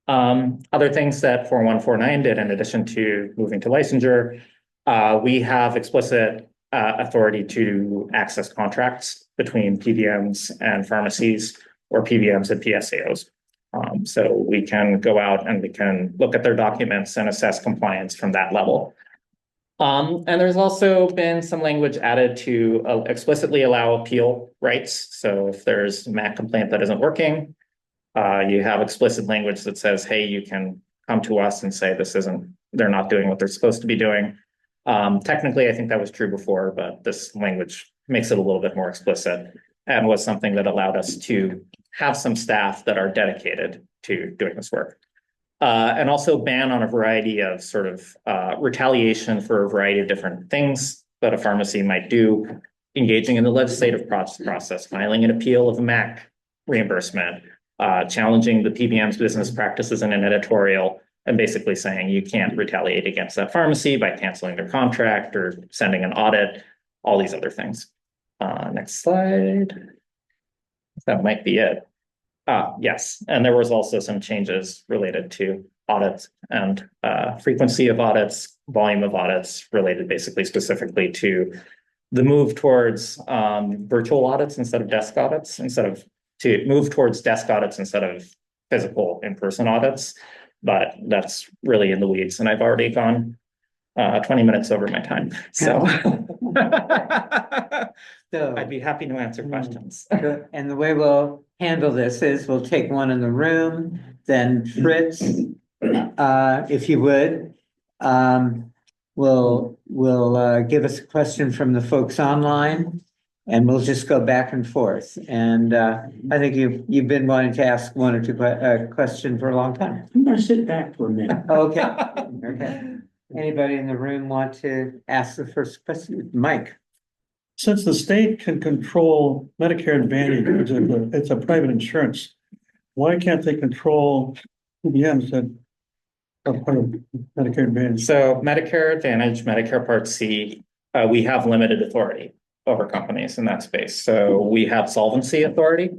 Other things that 4149 did in addition to moving to licensure, we have explicit authority to access contracts between PBMs and pharmacies or PBMs and PSAOs. So we can go out and we can look at their documents and assess compliance from that level. And there's also been some language added to explicitly allow appeal rights. So if there's a MAC complaint that isn't working, you have explicit language that says, hey, you can come to us and say they're not doing what they're supposed to be doing. Technically, I think that was true before, but this language makes it a little bit more explicit and was something that allowed us to have some staff that are dedicated to doing this work. And also ban on a variety of sort of retaliation for a variety of different things that a pharmacy might do. engaging in the legislative process, filing an appeal of a MAC reimbursement, challenging the PBM's business practices in an editorial, and basically saying you can't retaliate against that pharmacy by canceling their contract or sending an audit, all these other things. Next slide. That might be it. Yes, and there was also some changes related to audits and frequency of audits, volume of audits, related basically specifically to the move towards virtual audits instead of desk audits, to move towards desk audits instead of physical in-person audits. But that's really in the weeds, and I've already gone 20 minutes over my time. So So, I'd be happy to answer questions. and the way we'll handle this is we'll take one in the room, then Fritz, if you would, will give us a question from the folks online, and we'll just go back and forth. And I think you've been wanting to ask one or two questions for a long time. I'm gonna sit back for a minute. Okay. Okay. Anybody in the room want to ask the first question? Mike? Since the state can control Medicare Advantage, it's a private insurance, why can't they control PBMs that are part of Medicare Advantage? So Medicare Advantage, Medicare Part C, we have limited authority over companies in that space. So we have solvency authority.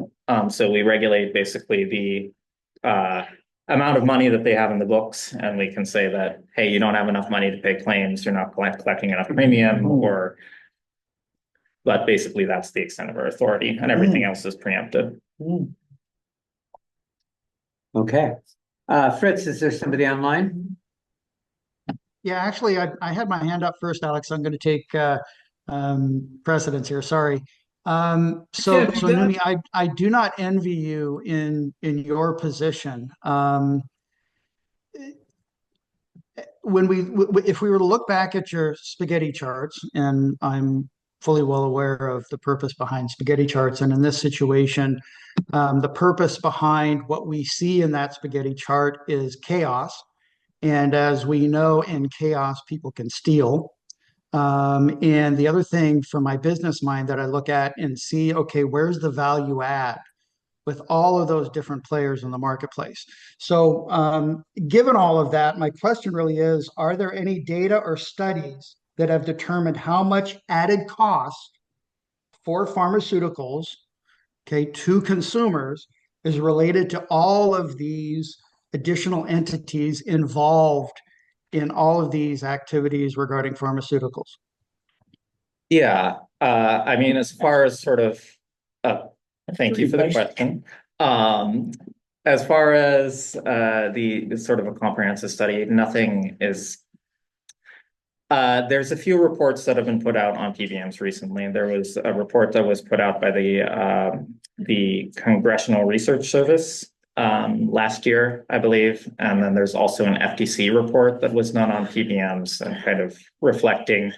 So we regulate basically the amount of money that they have in the books, and we can say that, hey, you don't have enough money to pay claims, you're not collecting enough premium, or, but basically that's the extent of our authority, and everything else is preempted. Okay. Fritz, is there somebody online? Yeah, actually, I had my hand up first, Alex. I'm going to take precedence here. Sorry. So Numi, I do not envy you in your position. If we were to look back at your spaghetti charts, and I'm fully well aware of the purpose behind spaghetti charts, and in this situation, the purpose behind what we see in that spaghetti chart is chaos. And as we know, in chaos, people can steal. And the other thing from my business mind that I look at and see, okay, where's the value add with all of those different players in the marketplace? So given all of that, my question really is, are there any data or studies that have determined how much added cost for pharmaceuticals, okay, to consumers is related to all of these additional entities involved in all of these activities regarding pharmaceuticals? Yeah, I mean, as far as sort of, thank you for the question. As far as the sort of a comprehensive study, nothing is. There's a few reports that have been put out on PBMs recently. There was a report that was put out by the Congressional Research Service last year, I believe. And then there's also an FTC report that was done on PBMs and kind of reflecting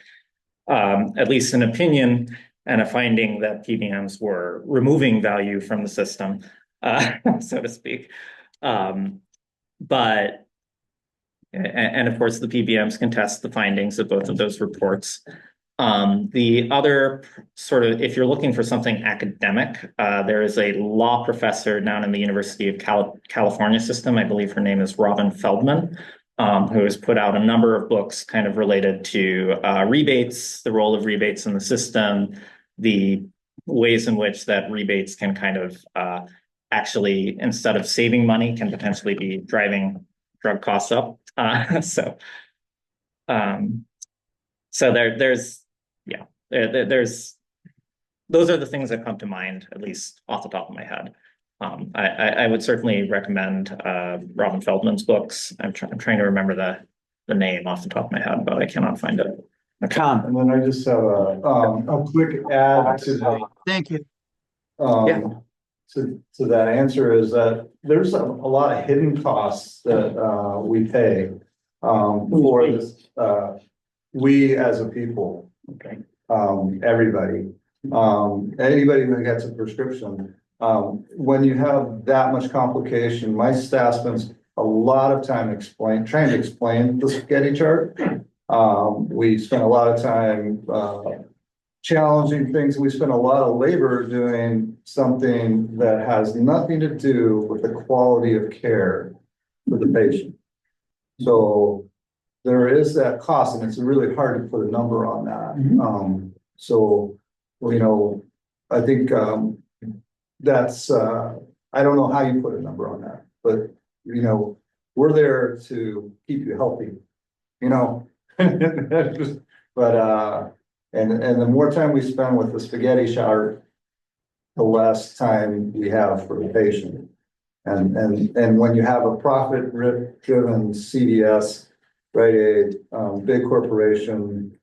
at least an opinion and a finding that PBMs were removing value from the system, so to speak. But and of course, the PBMs can test the findings of both of those reports. The other sort of, if you're looking for something academic, there is a law professor down in the University of California system. I believe her name is Robin Feldman, who has put out a number of books kind of related to rebates, the role of rebates in the system, the ways in which that rebates can kind of actually, instead of saving money, can potentially be driving drug costs up. So there's those are the things that come to mind, at least off the top of my head. I would certainly recommend Robin Feldman's books. I'm trying to remember the name off the top of my head, but I cannot find it. Tom. And then I just have a quick add to the. Thank you. Yeah. To that answer is that there's a lot of hidden costs that we pay for this. We as a people, Okay. Everybody, anybody that gets a prescription, when you have that much complication, my staff spends a lot of time trying to explain the spaghetti chart. We spend a lot of time challenging things. We spend a lot of labor doing something that has nothing to do with the quality of care for the patient. So there is that cost, and it's really hard to put a number on that. So, you know, I think that's I don't know how you put a number on that, but you know, we're there to keep you healthy, you know. But and the more time we spend with the spaghetti chart, the less time we have for the patient. And when you have a profit-driven CVS, right, a big corporation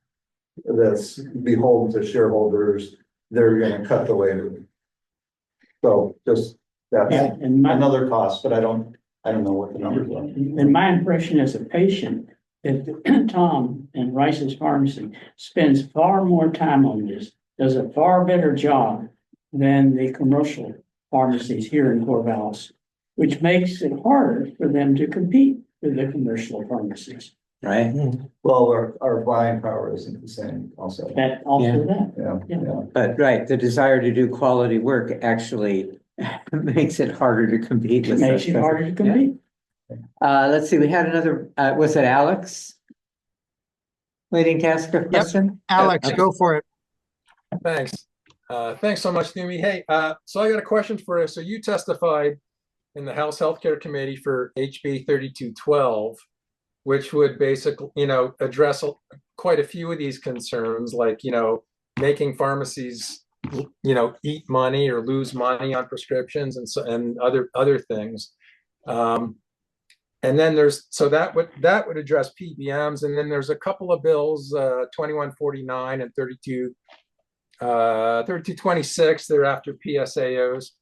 that's beholden to shareholders, they're going to cut the labor. So just that's Yeah, and another cost, but I don't know what the numbers are. and my impression as a patient, that Tom and Rice's Pharmacy spends far more time on this, does a far better job than the commercial pharmacies here in Corvallis, which makes it harder for them to compete with the commercial pharmacies. Right? Well, our buying power isn't the same also. That also Yeah. that. Yeah. But right, the desire to do quality work actually makes it harder to compete It with. makes such it harder to compete. Let's see, we had another, was it Alex? Waiting to ask a question? Alex, Okay. go for it. Thanks. Thanks so much, Numi. Hey, so I got a question for you. So you testified in the House Healthcare Committee for HB 3212, which would basically, address quite a few of these concerns, like, making pharmacies, eat money or lose money on prescriptions and other things. And then that would address PBMs, and then there's a couple of bills, 2149 and 3226. They're after PSAOs.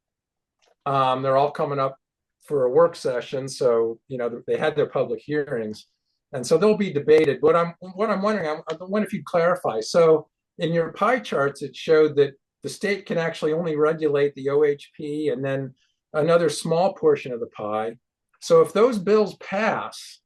They're all coming up for a work session, so they had their public hearings, and so they'll be debated. What I'm wondering, I wonder if you'd clarify. So in your pie charts, it showed that the state can actually only regulate the OHP and then another small portion of the pie. So if those bills pass,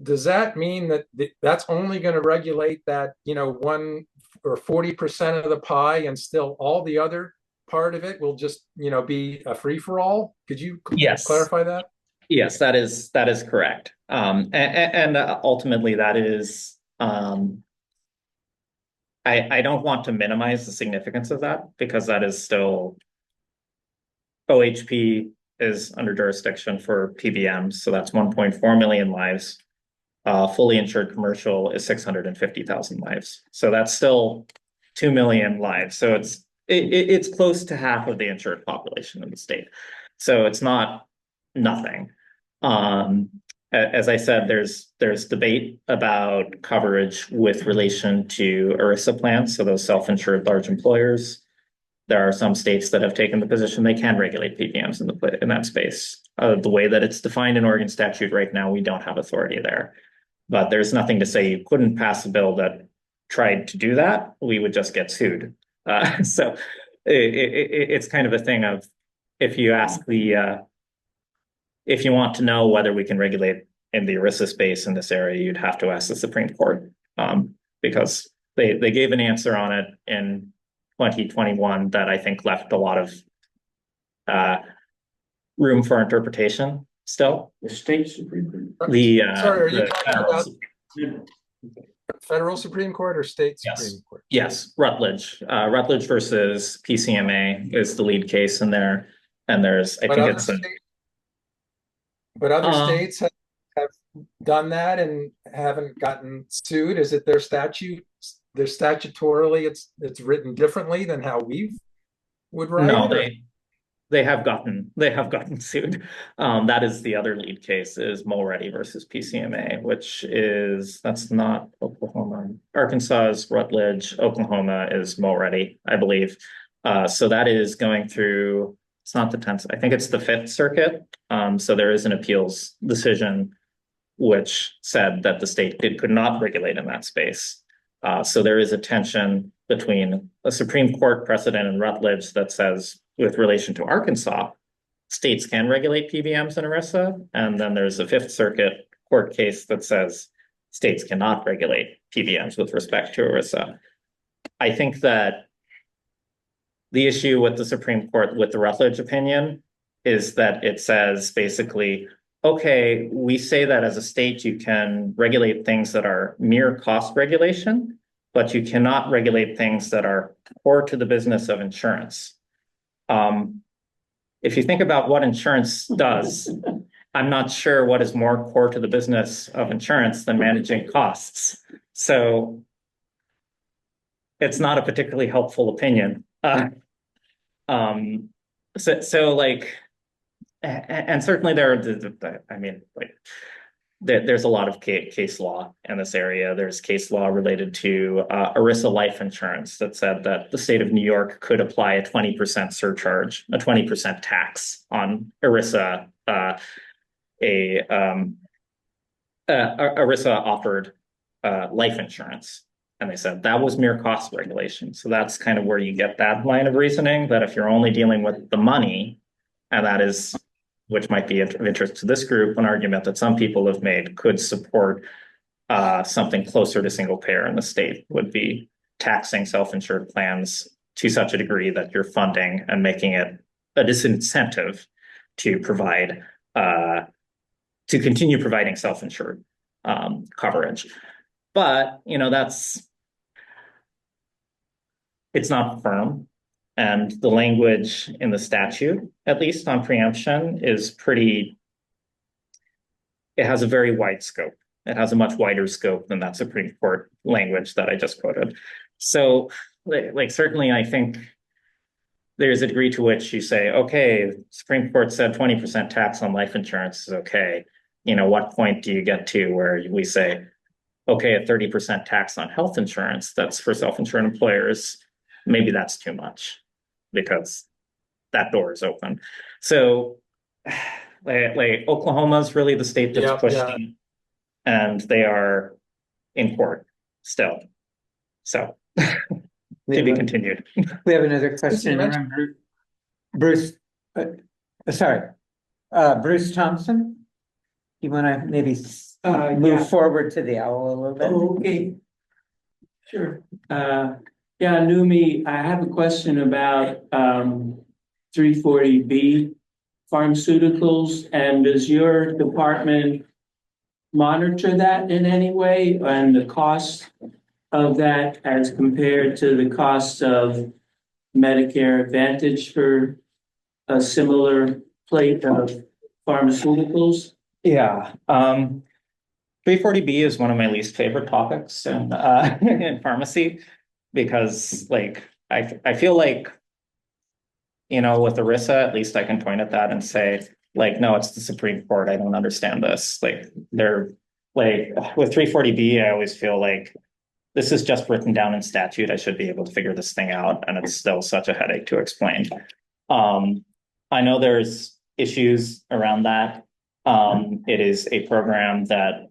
does that mean that that's only going to regulate that, 1 or 40% of the pie, and still all the other part of it will just, be a free for all? Could you clarify that? Yes, that is correct. And ultimately that is, I don't want to minimize the significance of that, because that is still, OHP is under jurisdiction for PBMs, so that's 1.4 million lives. Fully insured commercial is 650,000 lives, so that's still 2 million lives. So it's close to half of the insured population in the state, so it's not nothing. As I said, there's debate about coverage with relation to ERISA plans, so those self-insured large employers. There are some states that have taken the position they can regulate PBMs in that space. The way that it's defined in Oregon statute right now, we don't have authority there. But there's nothing to say you couldn't pass a bill that tried to do that. We would just get sued. So it's kind of a thing of, if you want to know whether we can regulate in the ERISA space in this area, you'd have to ask the Supreme Court, because they gave an answer on it in 2021 that I think left a lot of room for interpretation still. The state Supreme Court. Sorry, are you talking about federal Supreme Court or state Supreme Court? Yes, Rutledge. Rutledge versus PCMA is the lead case in there. And there's, but other states have done that and haven't gotten sued. Is it their statute? They're statutorily, it's written differently than how we would write it? No, they have gotten sued. That is the other lead case, is Mulready versus PCMA, that's not Oklahoma. Arkansas is Rutledge, Oklahoma is Mulready, I believe. So that is going through, it's not the 10th, I think it's the 5th Circuit. So there is an appeals decision which said that the state could not regulate in that space. So there is a tension between a Supreme Court precedent in Rutledge that says, with relation to Arkansas, states can regulate PBMs and ERISA, and then there's a 5th Circuit court case that says states cannot regulate PBMs with respect to ERISA. I think that the issue with the Supreme Court, with the Rutledge opinion, is that it says basically, okay, we say that as a state, you can regulate things that are mere cost regulation, but you cannot regulate things that are core to the business of insurance. If you think about what insurance does, I'm not sure what is more core to the business of insurance than managing costs. So it's not a particularly helpful opinion. So like, and certainly there's a lot of case law in this area. There's case law related to ERISA life insurance that said that the state of New York could apply a 20% surcharge, a 20% tax on ERISA, ERISA offered life insurance. And they said that was mere cost regulation. So that's kind of where you get that line of reasoning, that if you're only dealing with the money, and that is, which might be of interest to this group, an argument that some people have made could support something closer to single payer in the state would be taxing self-insured plans to such a degree that you're funding and making it a disincentive to provide, to continue providing self-insured coverage. But, you know, it's not firm. And the language in the statute, at least on preemption, is it has a very wide scope. It has a much wider scope than that Supreme Court language that I just quoted. So, like certainly I think there's a degree to which you say, okay, Supreme Court said 20% tax on life insurance is okay. You know, what point do you get to where we say, okay, a 30% tax on health insurance, that's for self-insured employers, maybe that's too much because that door is open. So like Oklahoma's really the state that's pushing, and they are in court still. So to be continued. We have another question. Bruce, Bruce Thompson, you want to maybe move forward to the owl a little bit? Oh, okay. Sure. Yeah, Numi, I have a question about 340B pharmaceuticals, and does your department monitor that in any way, and the cost of that as compared to the cost of Medicare Advantage for a similar plate of pharmaceuticals? Yeah. 340B is one of my least favorite topics in pharmacy, because like I feel like, you know, with ERISA, at least I can point at that and say, like, no, it's the Supreme Court. I don't understand this. Like, they're like with 340B, I always feel like this is just written down in statute. I should be able to figure this thing out, and it's still such a headache to explain. I know there's issues around that. It is a program that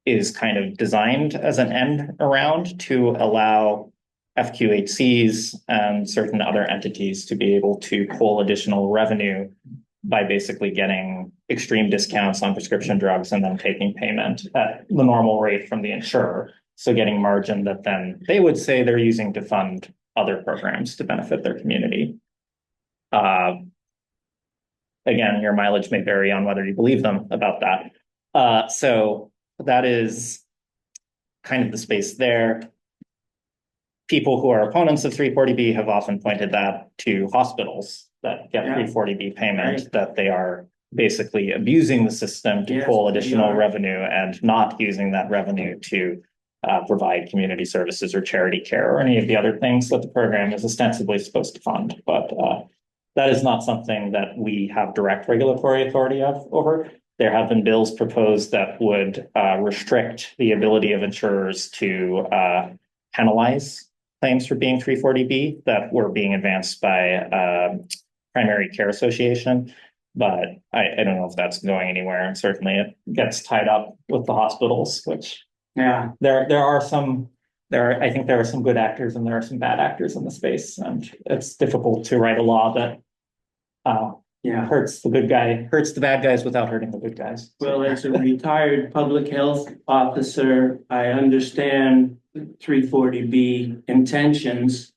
is kind of designed as an end around to allow FQHCs and certain other entities to be able to pull additional revenue by basically getting extreme discounts on prescription drugs and then taking payment at the normal rate from the insurer. So getting margin that then they would say they're using to fund other programs to benefit their community. Again, your mileage may vary on whether you believe them about that. So that is kind of the space there. People who are opponents of 340B have often pointed that to hospitals that get 340B payment, that they are basically abusing the system to pull additional revenue and not using that revenue to provide community services or charity care or any of the other things that the program is ostensibly supposed to fund. But that is not something that we have direct regulatory authority over. There have been bills proposed that would restrict the ability of insurers to penalize claims for being 340B that were being advanced by Primary Care Association. But I don't know if that's going anywhere. And certainly it gets tied up with the hospitals, which I think there are some good actors and there are some bad actors in the space. And it's difficult to write a law that hurts the bad guys without hurting the good guys. Well, as a retired public health officer, I understand 340B intentions.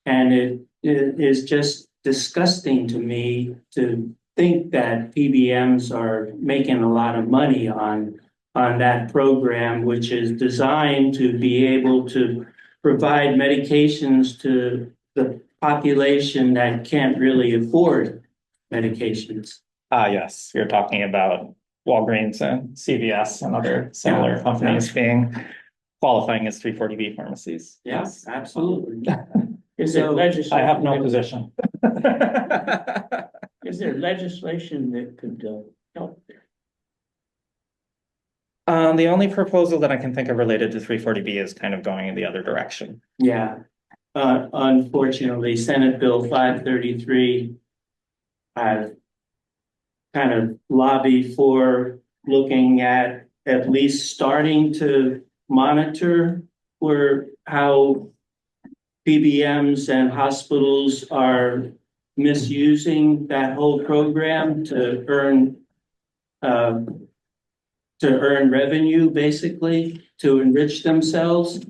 And it is just disgusting to me to think that PBMs are making a lot of money on that program, which is designed to be able to provide medications to the population that can't really afford medications. Yes, you're talking about Walgreens and CVS and other similar Yeah. companies being qualifying as 340B pharmacies. Yes, absolutely. Is there So, legislation? I have no position. Is there legislation that could help? The only proposal that I can think of related to 340B is kind of going in the other direction. Yeah. Unfortunately, Senate Bill 533, I've kind of lobbied for looking at least starting to monitor how PBMs and hospitals are misusing that whole program to earn revenue, basically, to enrich themselves.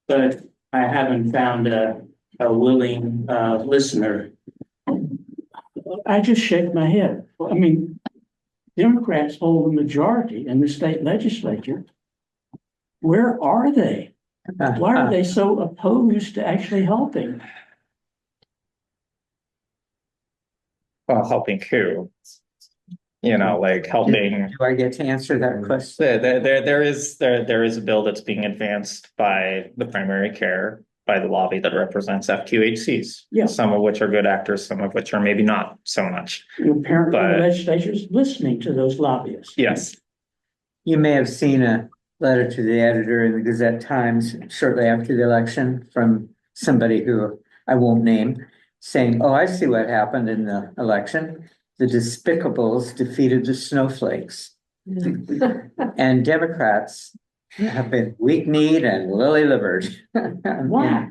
But I haven't found a willing listener. I just shake my head. I mean, Democrats hold the majority in the state legislature. Where are they? Why are they so opposed to actually helping? Well, helping who? You know, like helping. Do I get to answer that question? There is a bill that's being advanced by the primary care, by the lobby that represents FQHCs. Yeah. Some of which are good actors, some of which are maybe not so much. Apparently, But- the legislature is listening to those lobbyists. Yes. You may have seen a letter to the editor in the Gazette Times shortly after the election from somebody who I won't name, saying, "Oh, I see what happened in the election. The despicables defeated the snowflakes." And Democrats have been weak-kneed and lily-livered. Why?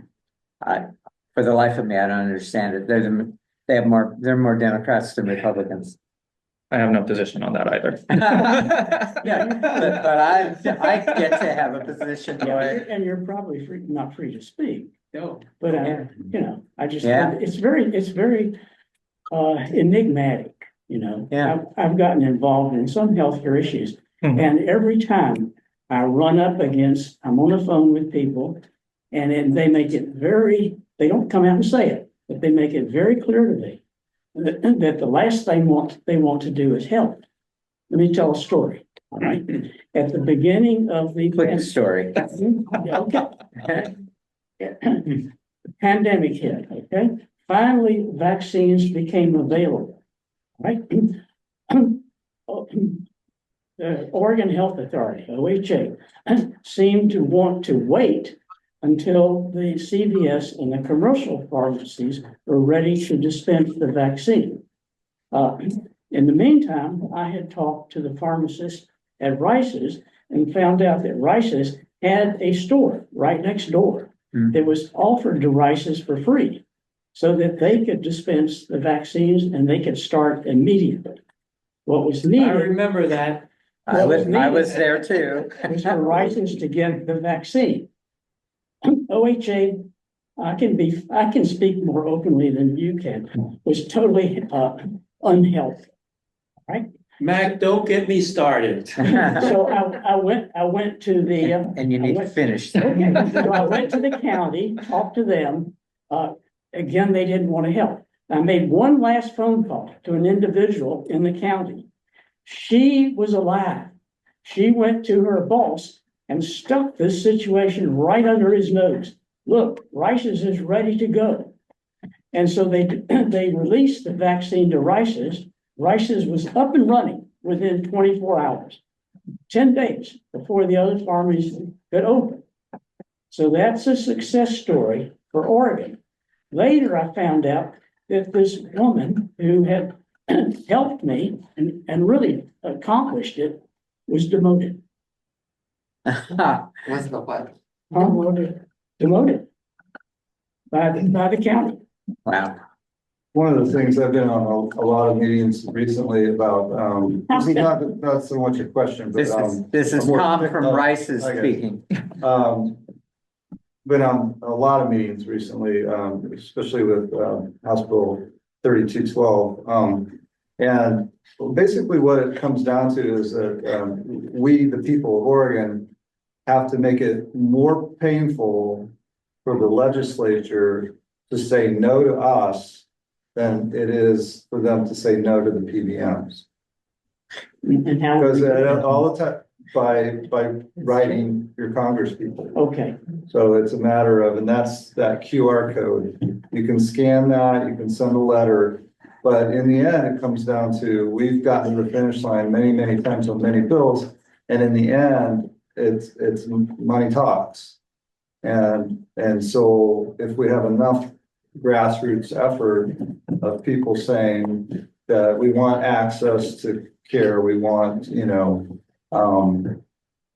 For the life of me, I don't understand it. They're more Democrats than Republicans. I have no position on that either. Yeah, but I get to have a position. And you're probably not free to speak. No. But Yeah. I just Yeah. it's very enigmatic. Yeah. I've gotten involved in some healthcare issues, Mhm. and every time I run up against, I'm on the phone with people, and then they make it they don't come out and say it, but they make it very clear to me that the last thing they want to do is help. Let me tell a story. All right, at the beginning of the Quick story. Okay. Pandemic hit, okay? Finally, vaccines became available, right? The Oregon Health Authority, OHA, seemed to want to wait until the CVS and the commercial pharmacies were ready to dispense the vaccine. In the meantime, I had talked to the pharmacist at Rice's and found out that Rice's had a store right next door that was offered to Rice's for free so that they could dispense the vaccines and they could start immediately. What was I needed remember that. I was there too. was for Rice's to get the vaccine. OHA, I can speak more openly than you can, was totally unhealthy. Right? Mac, don't get me started. So I went to the And you need to finish. okay, so I went to the county, talked to them. Again, they didn't want to help. I made one last phone call to an individual in the county. She was alive. She went to her boss and stuck this situation right under his nose. Look, Rice's is ready to go. And so they released the vaccine to Rice's. Rice's was up and running within 24 hours, 10 days before the other pharmacies could open. So that's a success story for Oregon. Later, I found out that this woman who had helped me and really accomplished it was demoted. Was the what? Demoted by the county. Wow. One of the things I've been on a lot of meetings recently about, maybe not so much a question, but, This is more Tom from technical- Rice's I got it. speaking. been on a lot of meetings recently, especially with, House Bill 3212. And basically what it comes down to is that, we, the people of Oregon, have to make it more painful for the legislature to say no to us than it is for them to say no to the PBMs. And how? Because all the time, by writing your Congress people. Okay, So it's a matter of, and that's that QR code. You can scan that, you can send a letter, but in the end, it comes down to, we've gotten to the finish line many, many times on many bills. And in the end, it's money talks. And so if we have enough grassroots effort of people saying that we want access to care, we want,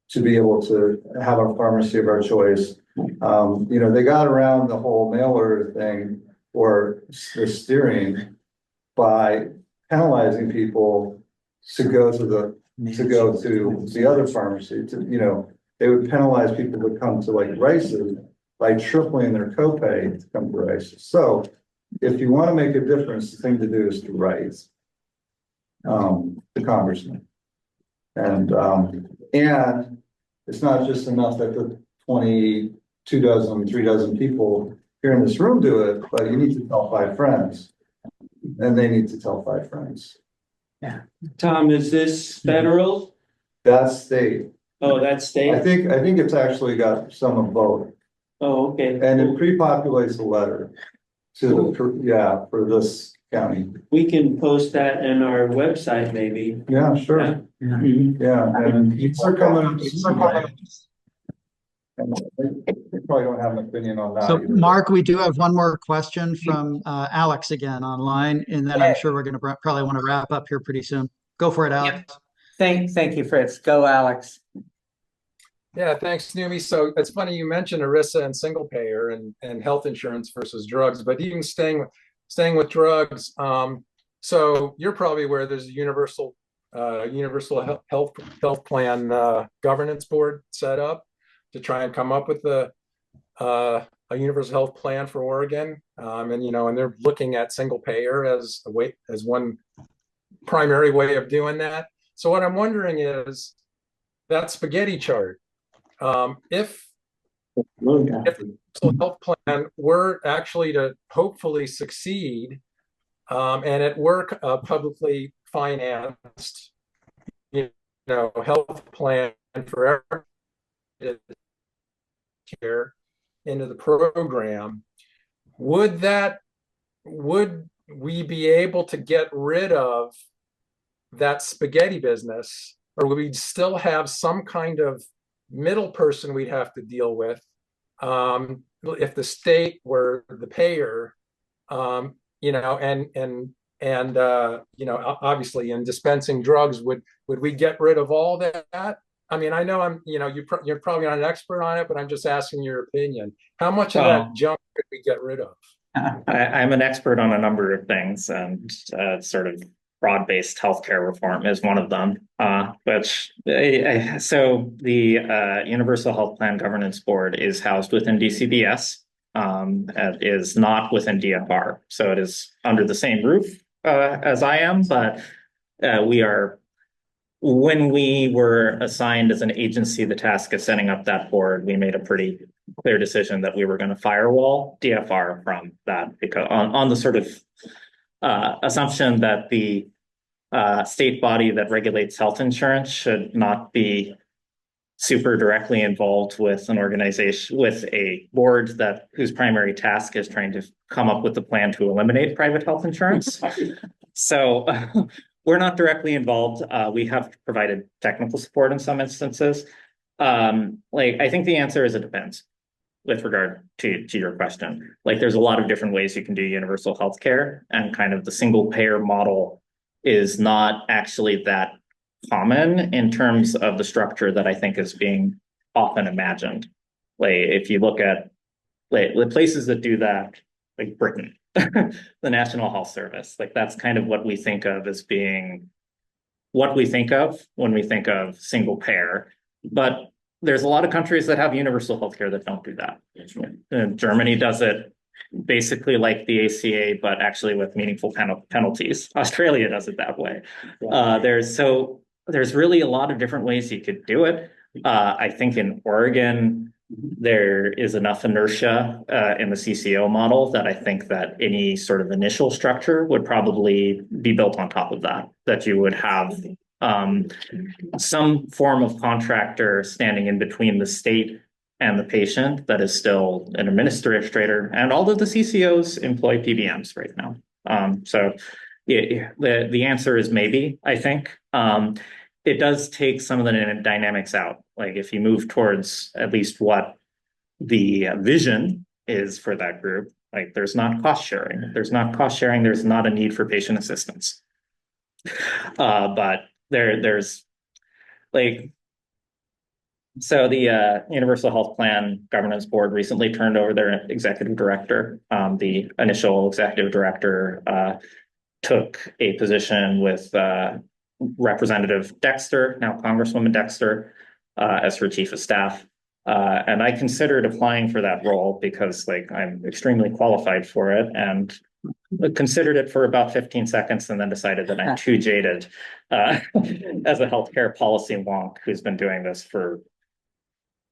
to be able to have a pharmacy of our choice. They got around the whole mail order thing or the steering by penalizing people to go to the other pharmacy they would penalize people to come to like Rice's by tripling their copay to come to Rice's. So if you want to make a difference, the thing to do is to write the congressman. And it's not just enough that the 22 dozen, 3 dozen people here in this room do it, but you need to tell 5 friends. And they need to tell 5 friends. Tom, is this federal? That's state. Oh, that's state? I think it's actually got some of both. Oh, okay. And it pre-populates the letter to for this county. We can post that in our website, maybe. Yeah, sure. Mhm. Yeah, and they're coming. They probably don't have an opinion on that. So either. Mark, we do have one more question from Alex again online, and then I'm sure we're going to probably want to wrap up here pretty soon. Go for it, Alex. Thank you, Fritz. Go, Alex. Yeah, thanks, Numi. So it's funny you mentioned ERISA and single payer and health insurance versus drugs, but even staying with drugs. So you're probably aware there's a universal health plan governance board set up to try and come up with a universal health plan for Oregon. And they're looking at single payer as one primary way of doing that. So what I'm wondering is that spaghetti chart. If the health plan were actually to hopefully succeed, and it were publicly financed, health plan for care into the program, would we be able to get rid of that spaghetti business, or would we still have some kind of middle person we'd have to deal with if the state were the payer, obviously in dispensing drugs, would we get rid of all that? I mean, I know you're probably not an expert on it, but I'm just asking your opinion. How much of that junk could we get rid of? I'm an expert on a number of things, and sort of broad-based healthcare reform is one of them. So the Universal Health Plan Governance Board is housed within DCBS. It is not within DFR, so it is under the same roof as I am, but when we were assigned as an agency the task of setting up that board, we made a pretty clear decision that we were going to firewall DFR from that, because on the sort of assumption that the state body that regulates health insurance should not be super directly involved with an organization, with a board whose primary task is trying to come up with a plan to eliminate private health insurance. So we're not directly involved. We have provided technical support in some instances. I think the answer is it depends with regard to your question. There's a lot of different ways you can do universal healthcare, and kind of the single payer model is not actually that common in terms of the structure that I think is being often imagined. If you look at the places that do that, like Britain, the National Health Service, that's kind of what we think of as being what we think of when we think of single payer. But there's a lot of countries that have universal healthcare that don't do that. Germany does it basically like the ACA, but actually with meaningful penalties. Australia does it that way. There's really a lot of different ways you could do it. I think in Oregon, there is enough inertia in the CCO model that I think that any sort of initial structure would probably be built on top of that, that you would have some form of contractor standing in between the state and the patient that is still an administrator, and all of the CCOs employ PBMs right now. The answer is maybe, I think. It does take some of the dynamics out. Like if you move towards at least what the vision is for that group, like there's not cost sharing. There's not a need for patient assistance. But there's like, so the Universal Health Plan Governance Board recently turned over their executive director. The initial executive director took a position with Representative Dexter, now Congresswoman Dexter, as her chief of staff. And I considered applying for that role because like I'm extremely qualified for it, and considered it for about 15 seconds and then decided that I'm too jaded as a healthcare policy wonk who's been doing this for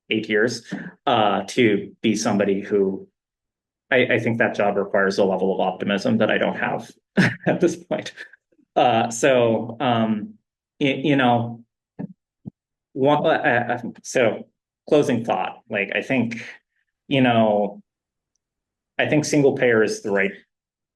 8 years to be somebody who I think that job requires a level of optimism that I don't have at this point. So closing thought, like I think single payer is the right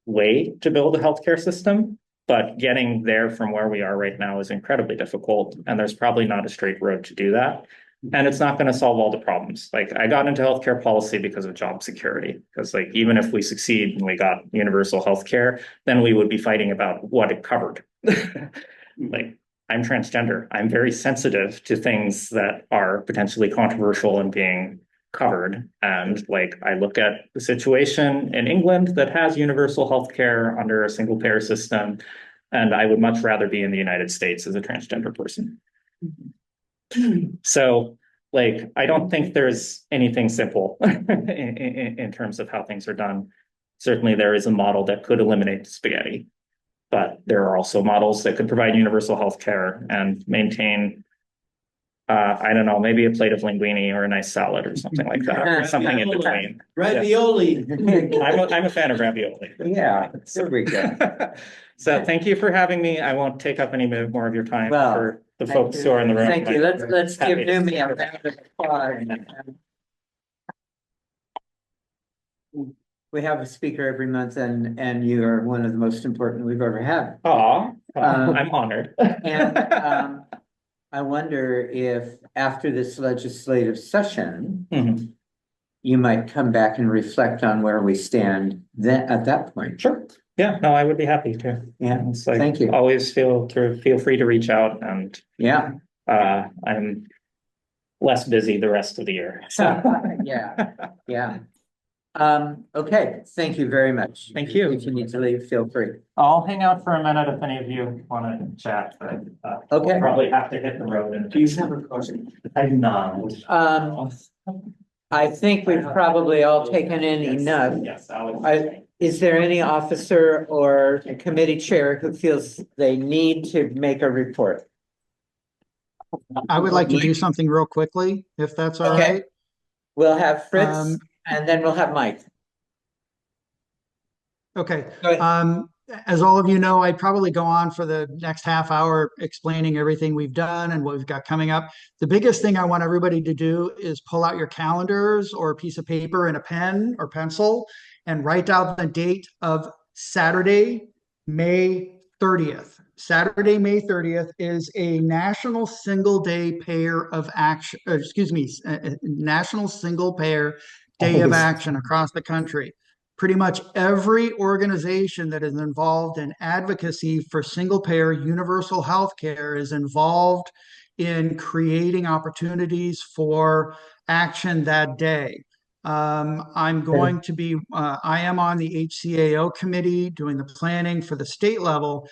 way to build a healthcare system, but getting there from where we are right now is incredibly difficult, and there's probably not a straight road to do that. And it's not going to solve all the problems. Like I got into healthcare policy because of job security, because like even if we succeed and we got universal healthcare, then we would be fighting about what it covered. Like I'm transgender. I'm very sensitive to things that are potentially controversial and being covered. And like I look at the situation in England that has universal healthcare under a single payer system, and I would much rather be in the United States as a transgender person. So like I don't think there's anything simple in terms of how things are done. Certainly there is a model that could eliminate spaghetti, but there are also models that could provide universal health care and maintain I don't know, maybe a plate of linguine or a nice salad or something like that, or something in between. Ravioli. I'm a fan of ravioli. Yeah, there we go. So thank you for having me. I won't take up any more of your time Well, for the folks who are in the room. Thank you. Let's give Numi a round of applause. We have a speaker every month, and you are one of the most important we've ever had. I'm honored. And I wonder if after this legislative session, you might come back and reflect on where we stand then at that point. Sure. Yeah, no, I would be happy to. Yeah, it's like, thank you. Always feel free to reach out, and yeah, I'm less busy the rest of the year. So. yeah. Okay, thank you very much. Thank you. If you need to leave, feel free. I'll hang out for a minute if any of you want to chat, but okay. We'll probably have to hit the road. And do you have a question? I do not. I think we've probably all taken in enough. Yes, is there any officer or committee chair who feels they need to make a report? I would like to do something real quickly, if that's all right. We'll have Fritz and then we'll have Mike. Okay. As all of you know, I'd probably go on for the next half hour explaining everything we've done and what we've got coming up. The biggest thing I want everybody to do is pull out your calendars or a piece of paper and a pen or pencil and write down the date of Saturday, May 30th. Saturday, May 30th is a National Single Day Payer of Action, National Single Payer Day of Action across the country. Pretty much every organization that is involved in advocacy for single payer universal health care is involved in creating opportunities for action that day. I'm going to be, I am on the HCAO committee doing the planning for the state level,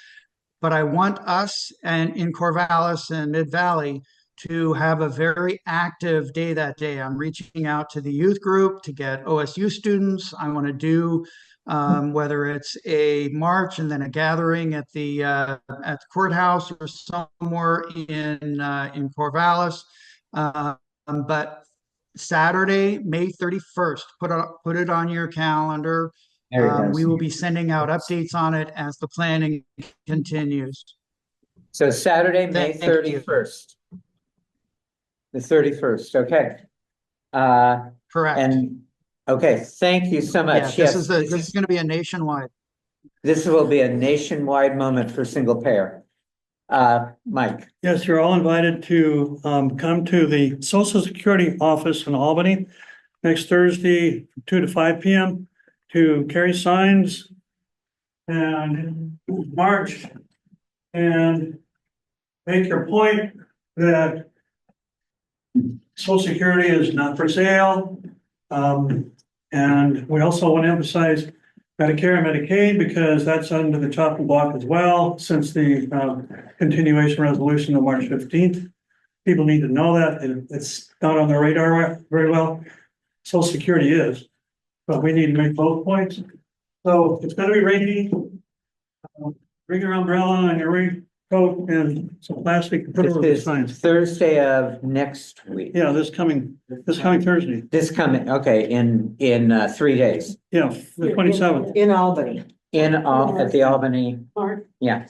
but I want us and in Corvallis and Mid Valley to have a very active day that day. I'm reaching out to the youth group to get OSU students. I want to do whether it's a march and then a gathering at the courthouse or somewhere in Corvallis. But Saturday, May 31st, put it on your calendar. We will be sending out updates on it as the planning continues. So Saturday, May Thank you. 31st. The 31st, okay. Correct. And, okay, thank you so Yeah, much. this Yes, is going to be a nationwide. this will be a nationwide moment for single payer. Mike, Yes, you're all invited to come to the Social Security office in Albany next Thursday, from 2 to 5 p.m. to carry signs and march and make your point that Social Security is not for sale. And we also want to emphasize Medicare and Medicaid because that's under the chopping block as well, since the continuation resolution of March 15th. People need to know that it's not on their radar very well. Social Security is, but we need to make both points. So it's going to be rainy. Bring your umbrella and your raincoat and some plastic to put over the this is signs. Thursday of next week. Yeah, this coming Thursday. This coming, okay, in 3 days. Yeah, the 27th. In Albany. At the Albany, Mark, yeah.